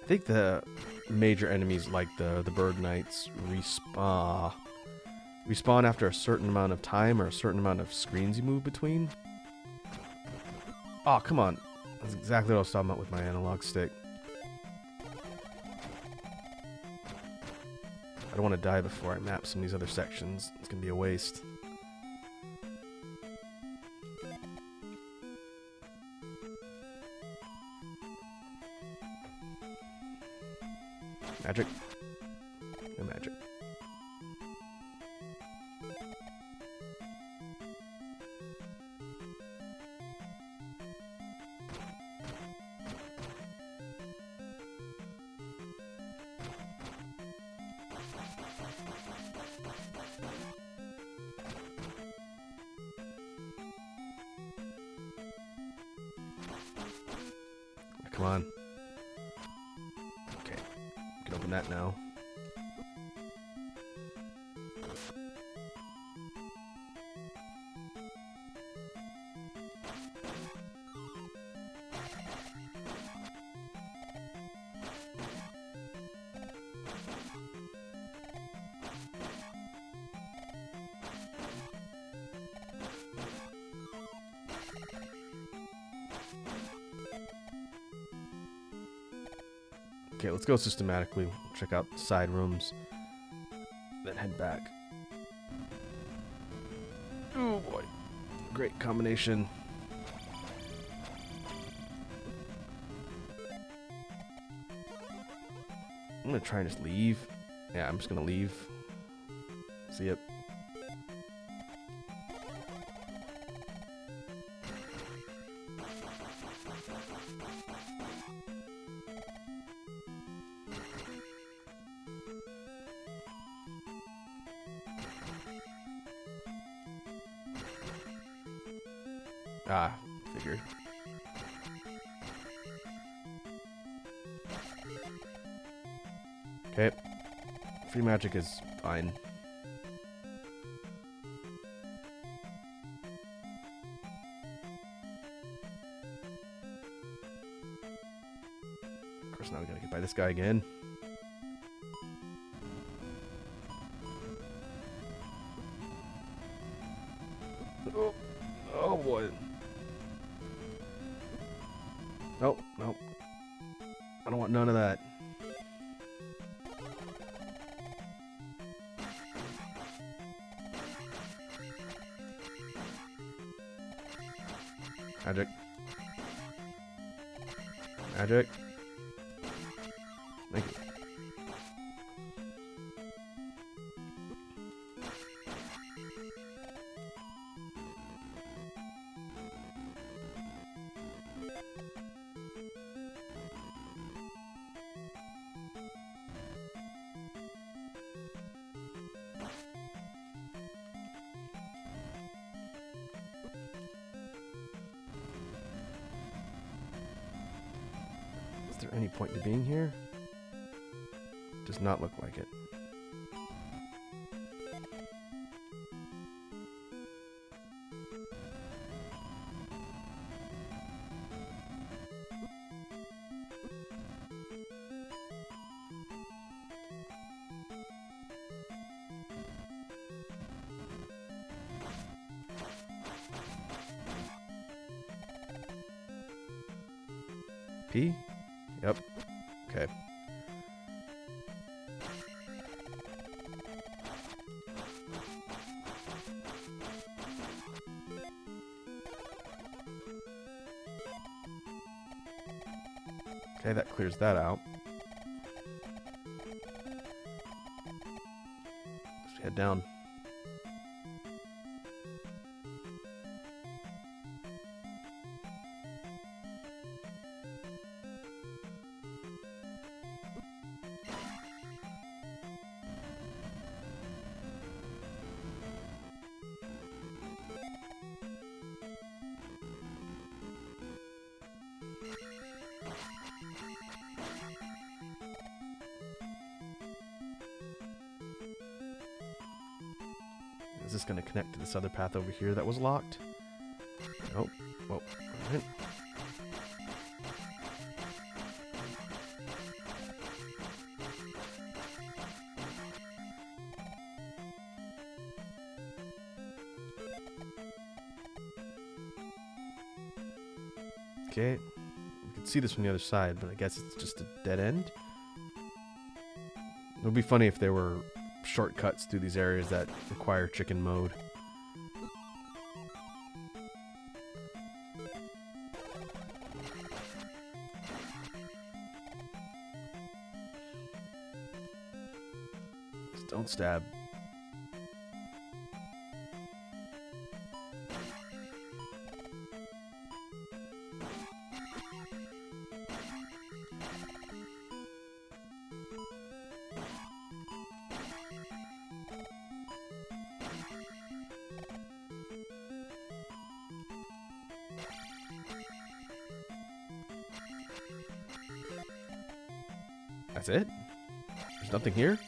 I think the major enemies like the bird knights respawn after a certain amount of time or a certain amount of screens you move between. Oh, come on. That's exactly what I was talking about with my analog stick. I don't want to die before I map some of these other sections. It's going to be a waste. Magic. No magic. Come on. Okay. You can open that now. Okay, let's go systematically. Check out side rooms. Then head back. Oh boy. Great combination. I'm gonna try and just leave. Yeah, I'm just gonna leave. See it. Ah, figured. Okay. Free magic is fine. Of course, now we gotta get by this guy again. Oh, oh boy. Nope, nope. I don't want none of that. Magic. Magic. Thank you. Is there any point to being here? Does not look like it. P? Yep. Okay. Okay, that clears that out. Let's head down. Is this going to connect to this other path over here that was locked? Nope. Well, alright. Okay. You can see this from the other side, but I guess it's just a dead end. It would be funny if there were shortcuts through these areas that require chicken mode. Just don't stab. That's it? There's nothing here?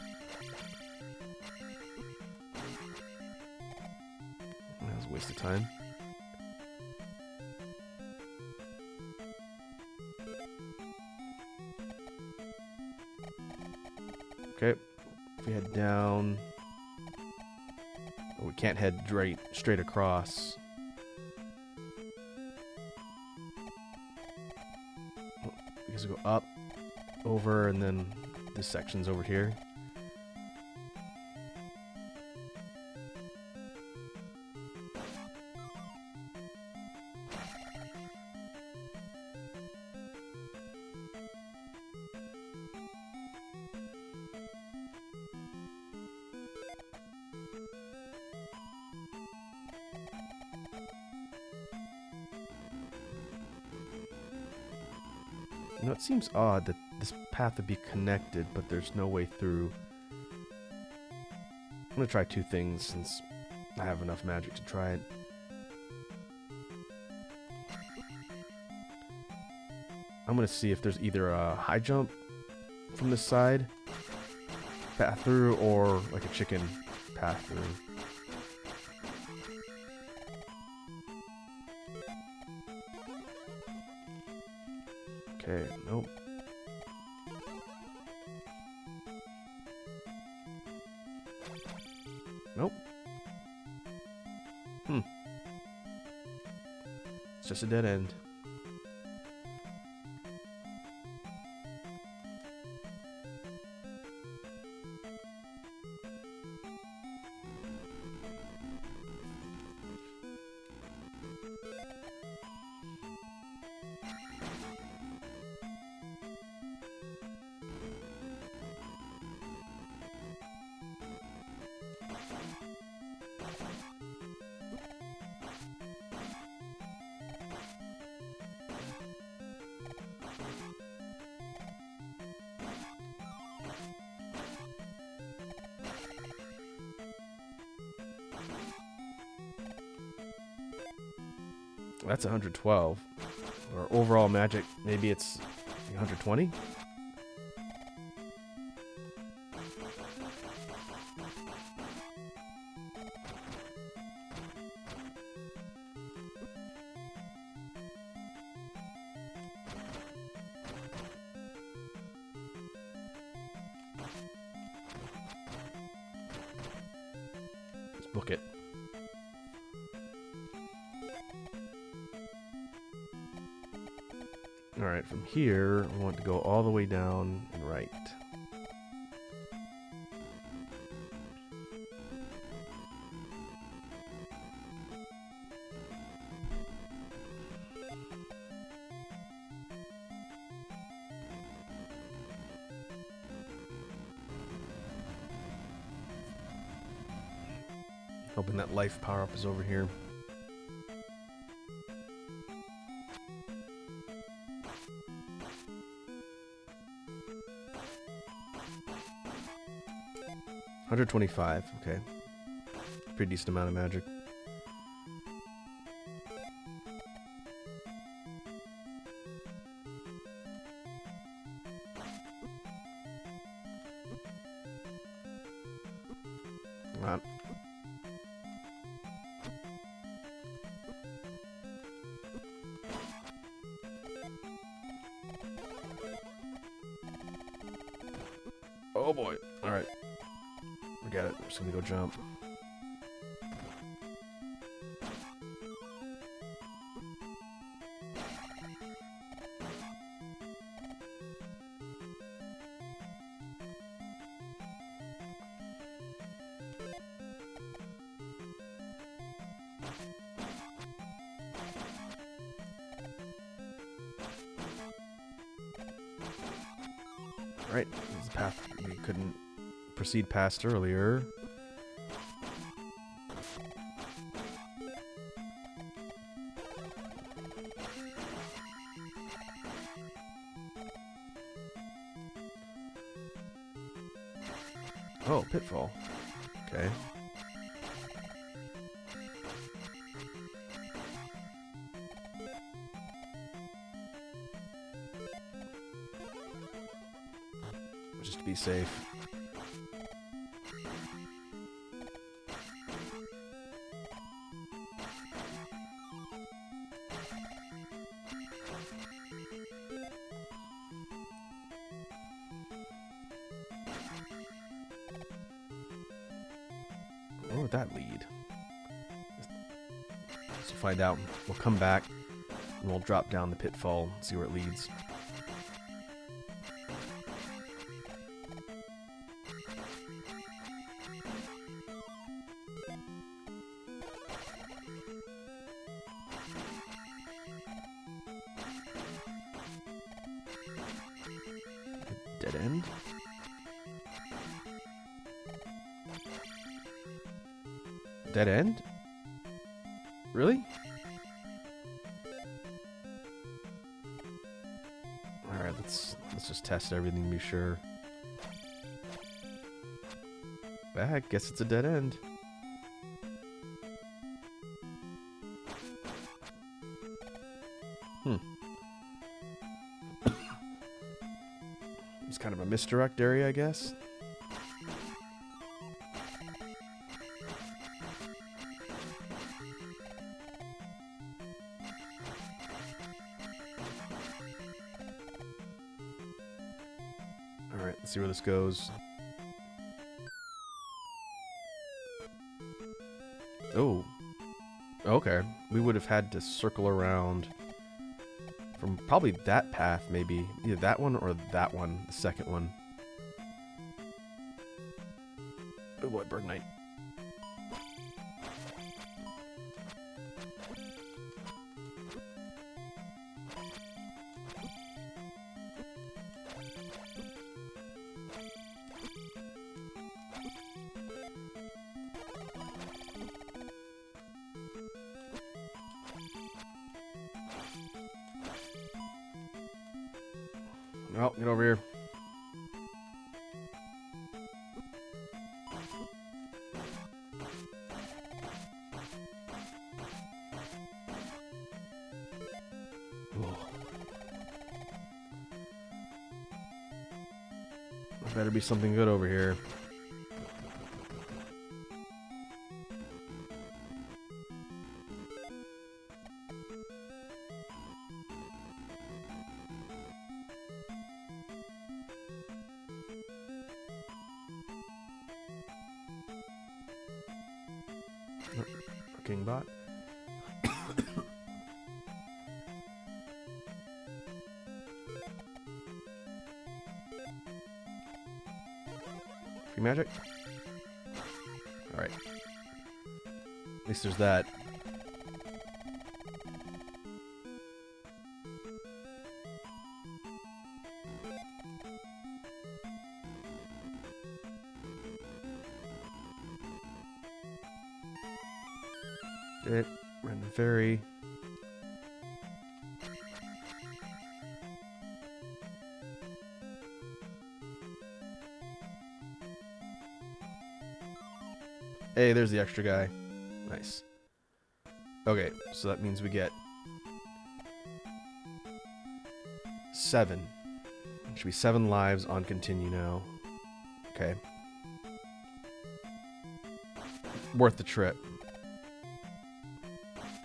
That was a waste of time. Okay. If we head down... Oh, we can't head straight across. Because we go up, over, and then this section's over here. You know, it seems odd that this path would be connected, but there's no way through. I'm gonna try two things since I have enough magic to try it. I'm gonna see if there's either a high jump from this side path through or like a chicken path through. Okay, nope. Nope. It's just a dead end. That's 112. Or overall magic, maybe it's 120? Let's book it. Alright, from here, I want to go all the way down and right. Hoping that life power-up is over here. $125, okay. Pretty decent amount of magic. Come on. Oh boy. Alright. Forget it. I'm just gonna go jump. Right, this is the path we couldn't proceed past earlier. Oh, pitfall. Okay. Just to be safe. Where would that lead? Let's find out. We'll come back and we'll drop down the pitfall and see where it leads. Dead end? Dead end? Really? Alright, let's just test everything to be sure. I guess it's a dead end. It's kind of a misdirect area, I guess. Alright, let's see where this goes. Oh. Okay. We would have had to circle around from probably that path, maybe. Either that one or that one, the second one. Oh boy, Bird Knight. Oh, get over here. There better be something good over here. Kingbot. Free magic? Alright. At least there's that. Did it. Random fairy. Hey, there's the extra guy. Nice. Okay, so that means we get 7. It should be 7 lives on continue now. Okay. Worth the trip.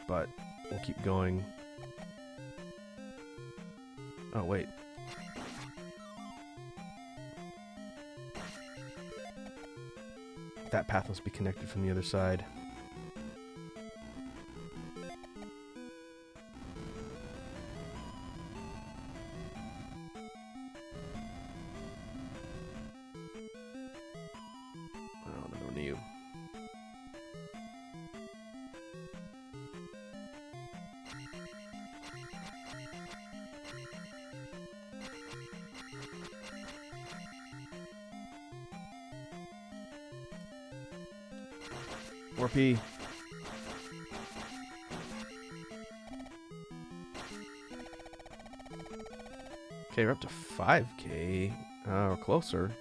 But we'll keep going. Oh, wait. That path must be connected from the other side. Oh, another one of you. More P. Okay, we're up to 5K. We're closer.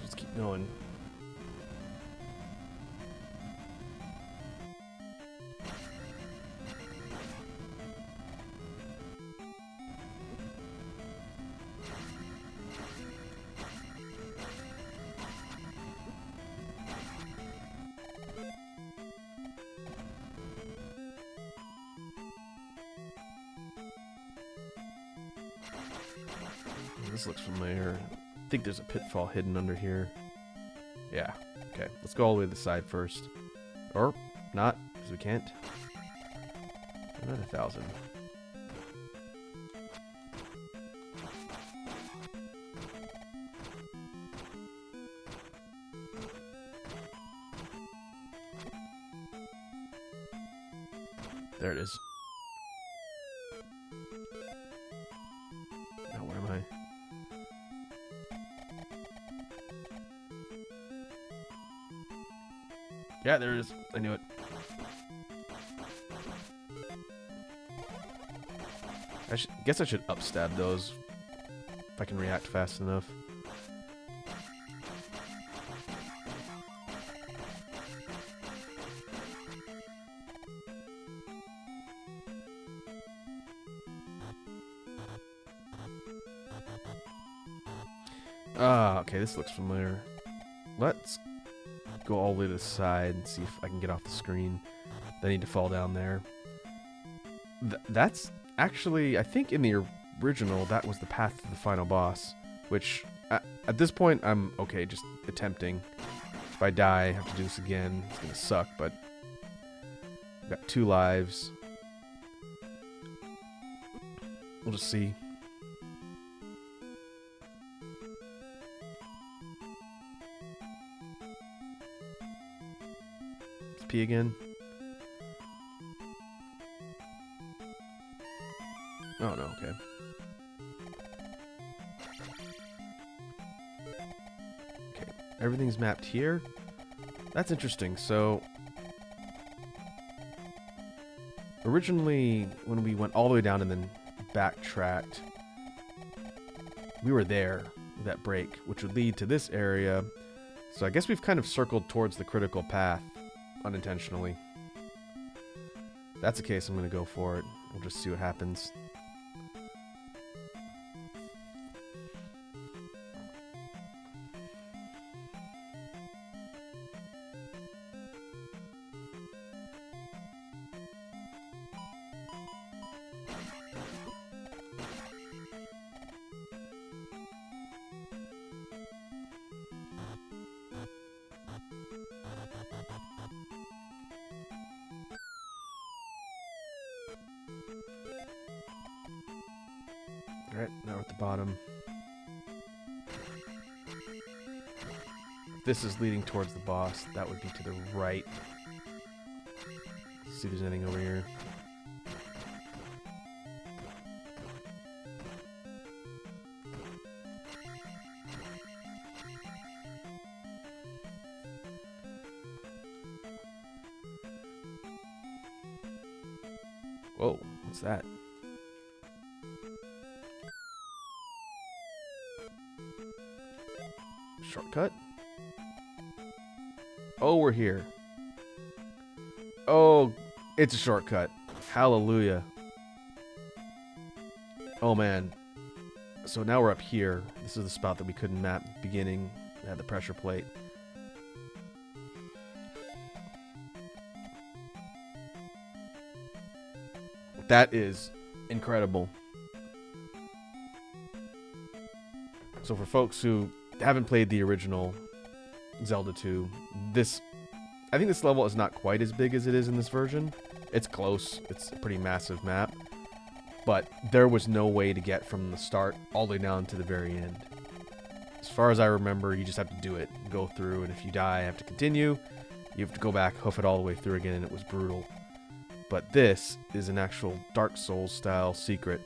Let's keep going. This looks familiar. I think there's a pitfall hidden under here. Yeah. Okay. Let's go all the way to the side first. Or not, because we can't. Another 1,000. There it is. Now where am I? Yeah, there it is. I knew it. Guess I should upstab those if I can react fast enough. Ah, okay, this looks familiar. Let's go all the way to the side and see if I can get off the screen. I need to fall down there. That's actually, I think in the original, that was the path to the final boss, which at this point, I'm okay just attempting. If I die, I have to do this again. It's gonna suck, but I've got 2 lives. We'll just see. P again. Oh no, okay. Okay, everything's mapped here. That's interesting. So originally when we went all the way down and then backtracked, we were there with that break, which would lead to this area. So I guess we've kind of circled towards the critical path unintentionally. If that's the case, I'm going to go for it. We'll just see what happens. Alright, now we're at the bottom. If this is leading towards the boss, that would be to the right. Let's see if there's anything over here. Whoa, what's that? Shortcut? Oh, we're here. Oh, it's a shortcut. Hallelujah. Oh, man. So now we're up here. This is the spot that we couldn't map at the beginning. It had the pressure plate. That is incredible. So for folks who haven't played the original Zelda 2, I think this level is not quite as big as it is in this version. It's close. It's a pretty massive map. But there was no way to get from the start all the way down to the very end. As far as I remember, you just have to do it. Go through, and if you die, you have to continue. You have to go back, hoof it all the way through again, and it was brutal. But this is an actual Dark Souls style secret,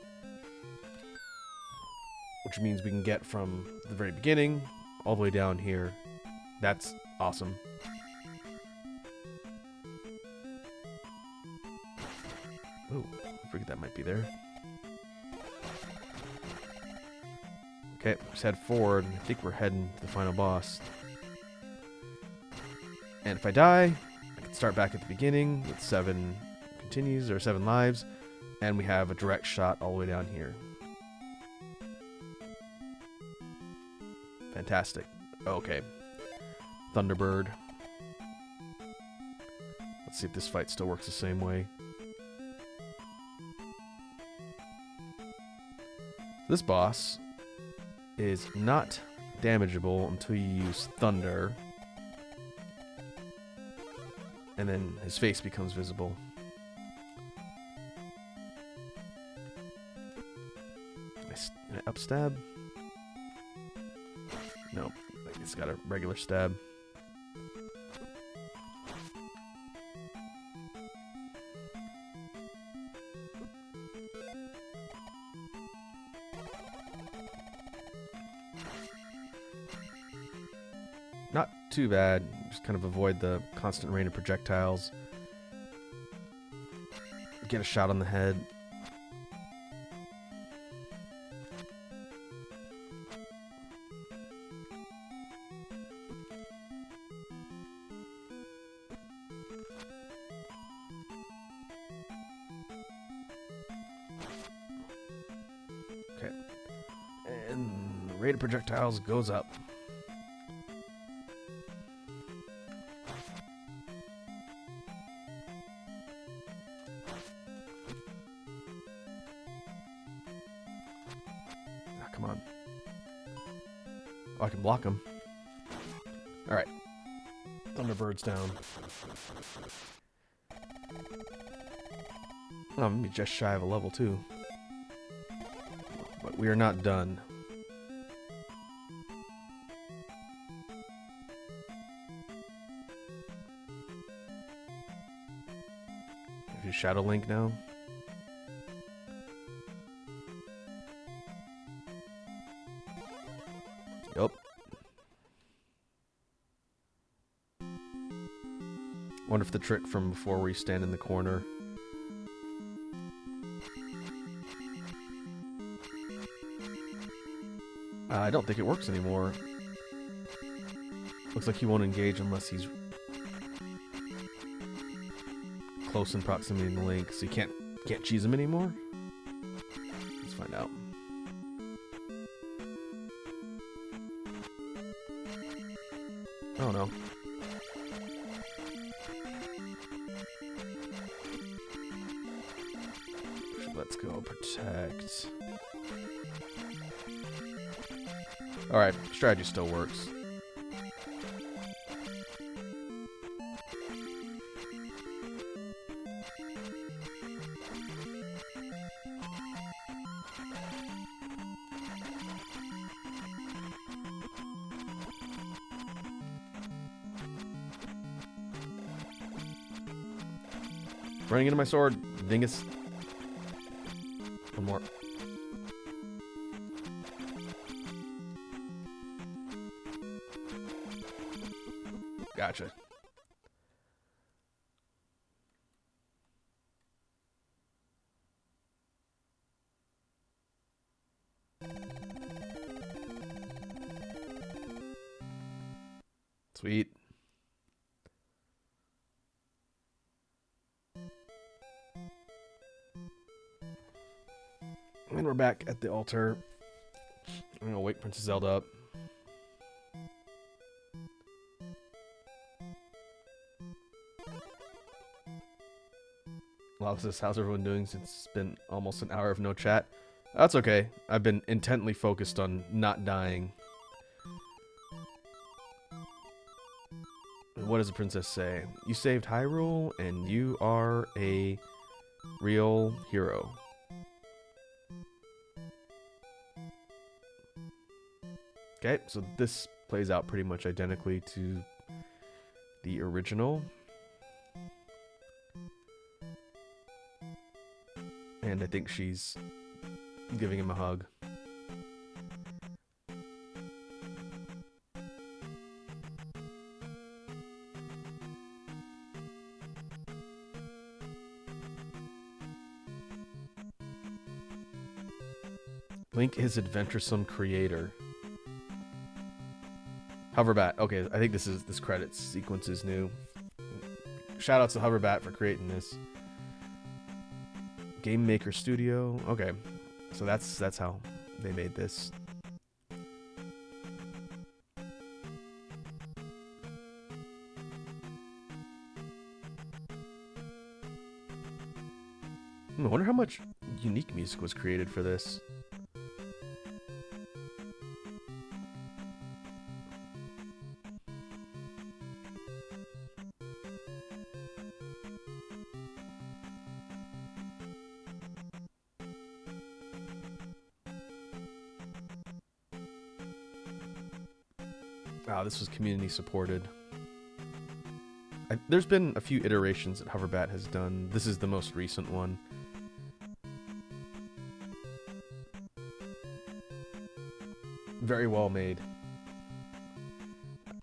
which means we can get from the very beginning all the way down here. That's awesome. Oh, I forget that might be there. Okay, just head forward. I think we're heading to the final boss. And if I die, I can start back at the beginning with 7 continues, or 7 lives, and we have a direct shot all the way down here. Fantastic. Okay. Thunderbird. Let's see if this fight still works the same way. This boss is not damageable until you use thunder, and then his face becomes visible. An up stab? No, it's got a regular stab. Not too bad. Just kind of avoid the constant rain of projectiles. Get a shot on the head. Okay. And the rate of projectiles goes up. Come on. Oh, I can block him. Alright. Thunderbird's down. Oh, maybe just shy of a level 2. But we are not done. If you Shadow Link now. Yup. Wonder if the trick from before where you stand in the corner. I don't think it works anymore. Looks like he won't engage unless he's close in proximity to the Link, so you can't cheese him anymore? Let's find out. Oh no. Let's go protect. Alright, strategy still works. Running into my sword, dingus. One more. Gotcha. Sweet. And we're back at the altar. I'm gonna wake Princess Zelda up. Lava says, how's everyone doing since it's been almost an hour of no chat? That's okay. I've been intently focused on not dying. What does the princess say? You saved Hyrule, and you are a real hero. Okay, so this plays out pretty much identically to the original. And I think she's giving him a hug. Link is adventuresome creator. Hoverbat. Okay, I think this credits sequence is new. Shout outs to Hoverbat for creating this. Game Maker Studio. Okay, so that's how they made this. I wonder how much unique music was created for this. This was community supported. There's been a few iterations that Hoverbat has done. This is the most recent one. Very well made.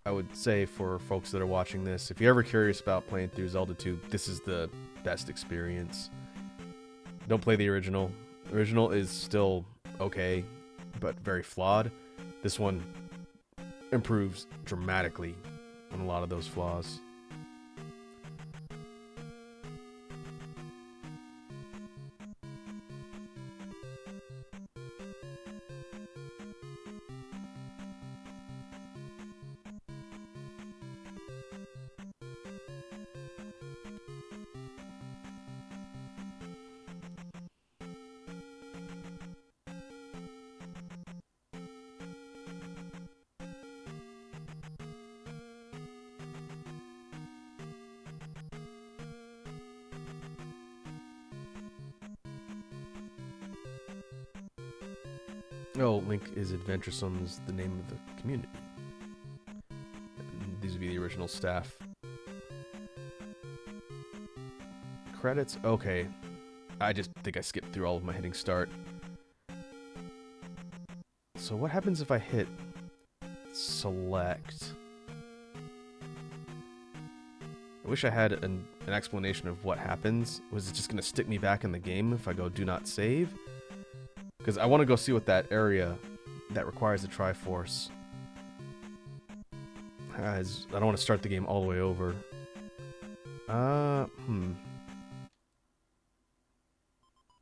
I would say for folks that are watching this, if you're ever curious about playing through Zelda 2, this is the best experience. Don't play the original. The original is still okay, but very flawed. This one improves dramatically on a lot of those flaws. Oh, Link is adventuresome is the name of the community. And these would be the original staff. Credits? Okay. I just think I skipped through all of my hitting start. So what happens if I hit select? I wish I had an explanation of what happens. Was it just going to stick me back in the game if I go do not save? Because I want to go see what that area that requires the Triforce has. I don't want to start the game all the way over.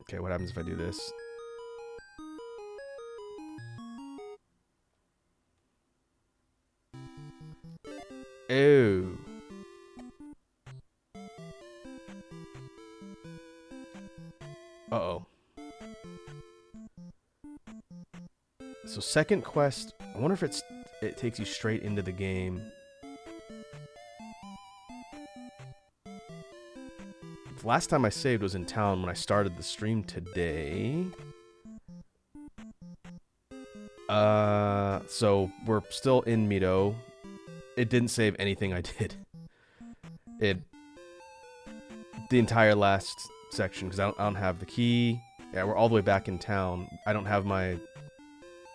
Okay, what happens if I do this? Oh. Uh-oh. So second quest, I wonder if it takes you straight into the game. The last time I saved was in town when I started the stream today. So we're still in Mido. It didn't save anything I did. It the entire last section because I don't have the key. Yeah, we're all the way back in town. I don't have my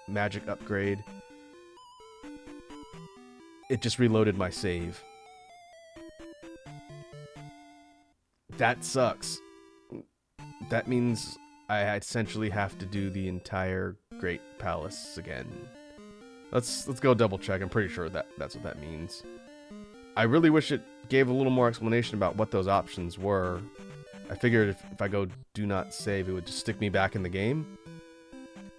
magic upgrade. It just reloaded my save. That sucks. That means I essentially have to do the entire Great Palace again. Let's go double check. I'm pretty sure that's what that means. I really wish it gave a little more explanation about what those options were. I figured if I go do not save, it would just stick me back in the game.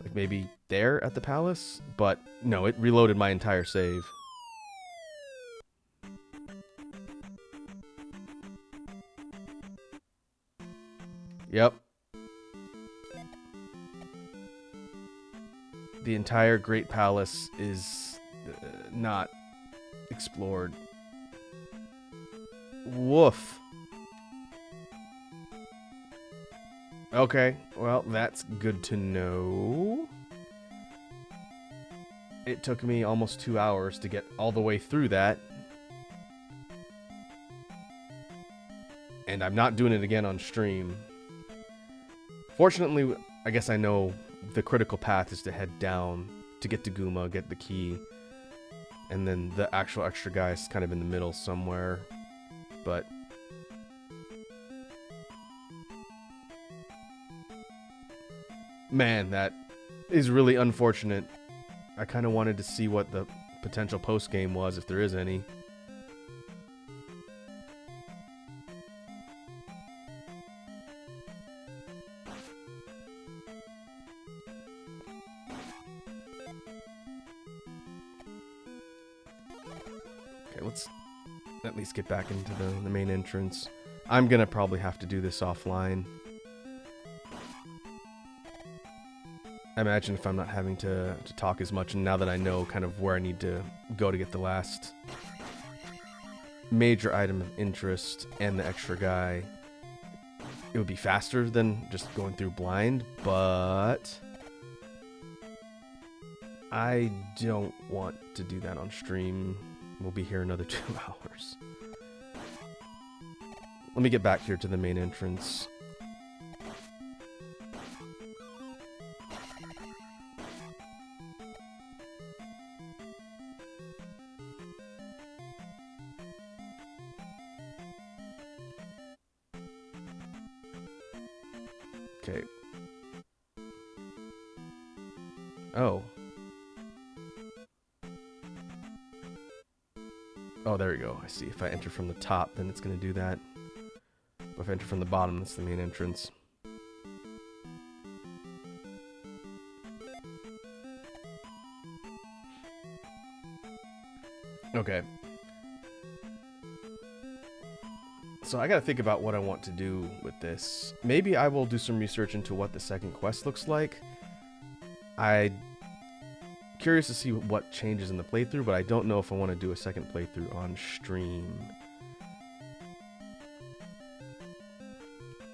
Like maybe there at the palace? But no, it reloaded my entire save. Yep. The entire Great Palace is not explored. Woof. Okay, well, that's good to know. It took me almost 2 hours to get all the way through that. And I'm not doing it again on stream. Fortunately, I guess I know the critical path is to head down to get to Guma, get the key. And then the actual extra guy is kind of in the middle somewhere. But man, that is really unfortunate. I kind of wanted to see what the potential post-game was, if there is any. Okay, let's at least get back into the main entrance. I'm gonna probably have to do this offline. I imagine if I'm not having to talk as much, and now that I know kind of where I need to go to get the last major item of interest and the extra guy, it would be faster than just going through blind, but I don't want to do that on stream. We'll be here another 2 hours. Let me get back here to the main entrance. Okay. Oh. Oh, there we go. I see. If I enter from the top, then it's going to do that. But if I enter from the bottom, that's the main entrance. Okay. So I gotta think about what I want to do with this. Maybe I will do some research into what the second quest looks like. I'm curious to see what changes in the playthrough, but I don't know if I want to do a second playthrough on stream.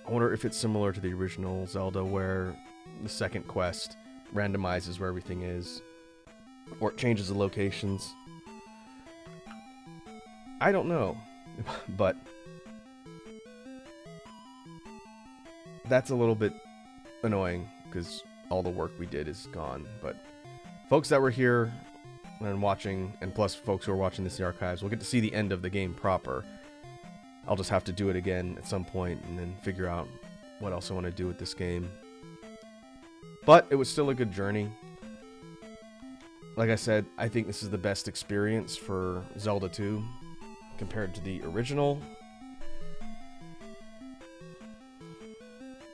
I wonder if it's similar to the original Zelda, where the second quest randomizes where everything is, or it changes the locations. I don't know, but that's a little bit annoying because all the work we did is gone. But folks that were here and watching, and plus folks who are watching this in the archives, will get to see the end of the game proper. I'll just have to do it again at some point and then figure out what else I want to do with this game. But it was still a good journey. Like I said, I think this is the best experience for Zelda 2 compared to the original.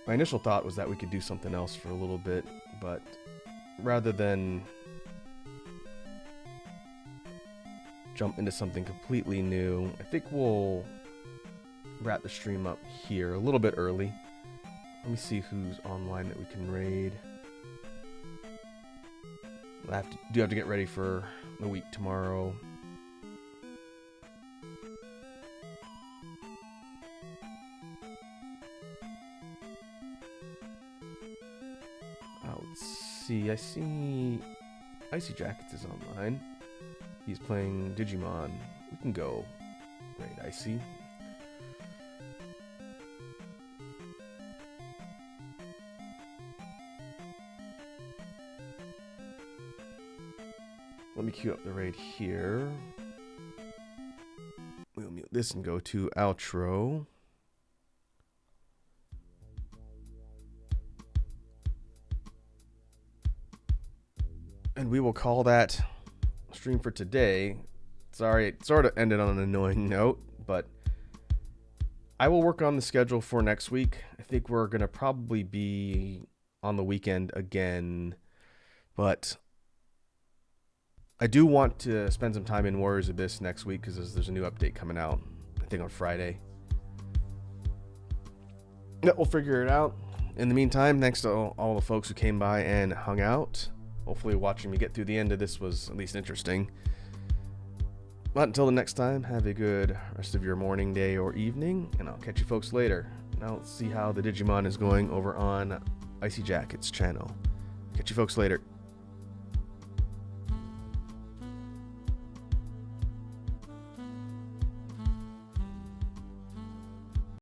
My initial thought was that we could do something else for a little bit, but rather than jump into something completely new, I think we'll wrap the stream up here a little bit early. Let me see who's online that we can raid. I do have to get ready for the week tomorrow. Let's see. I see Icy Jackets is online. He's playing Digimon. We can go raid Icy. me queue up the raid here. We'll mute this and go to outro. And we will call that stream for today. Sorry, it sort of ended on an annoying note, but I will work on the schedule for next week. I think we're going to probably be on the weekend again, but I do want to spend some time in Warriors Abyss next week because there's a new update coming out, I think on Friday. Yeah, we'll figure it out. In the meantime, thanks to all the folks who came by and hung out. Hopefully watching me get through the end of this was at least interesting. But until the next time, have a good rest of your morning, day, or evening, and I'll catch you folks later. Now let's see how the Digimon is going over on Icy Jacket's channel. Catch you folks later.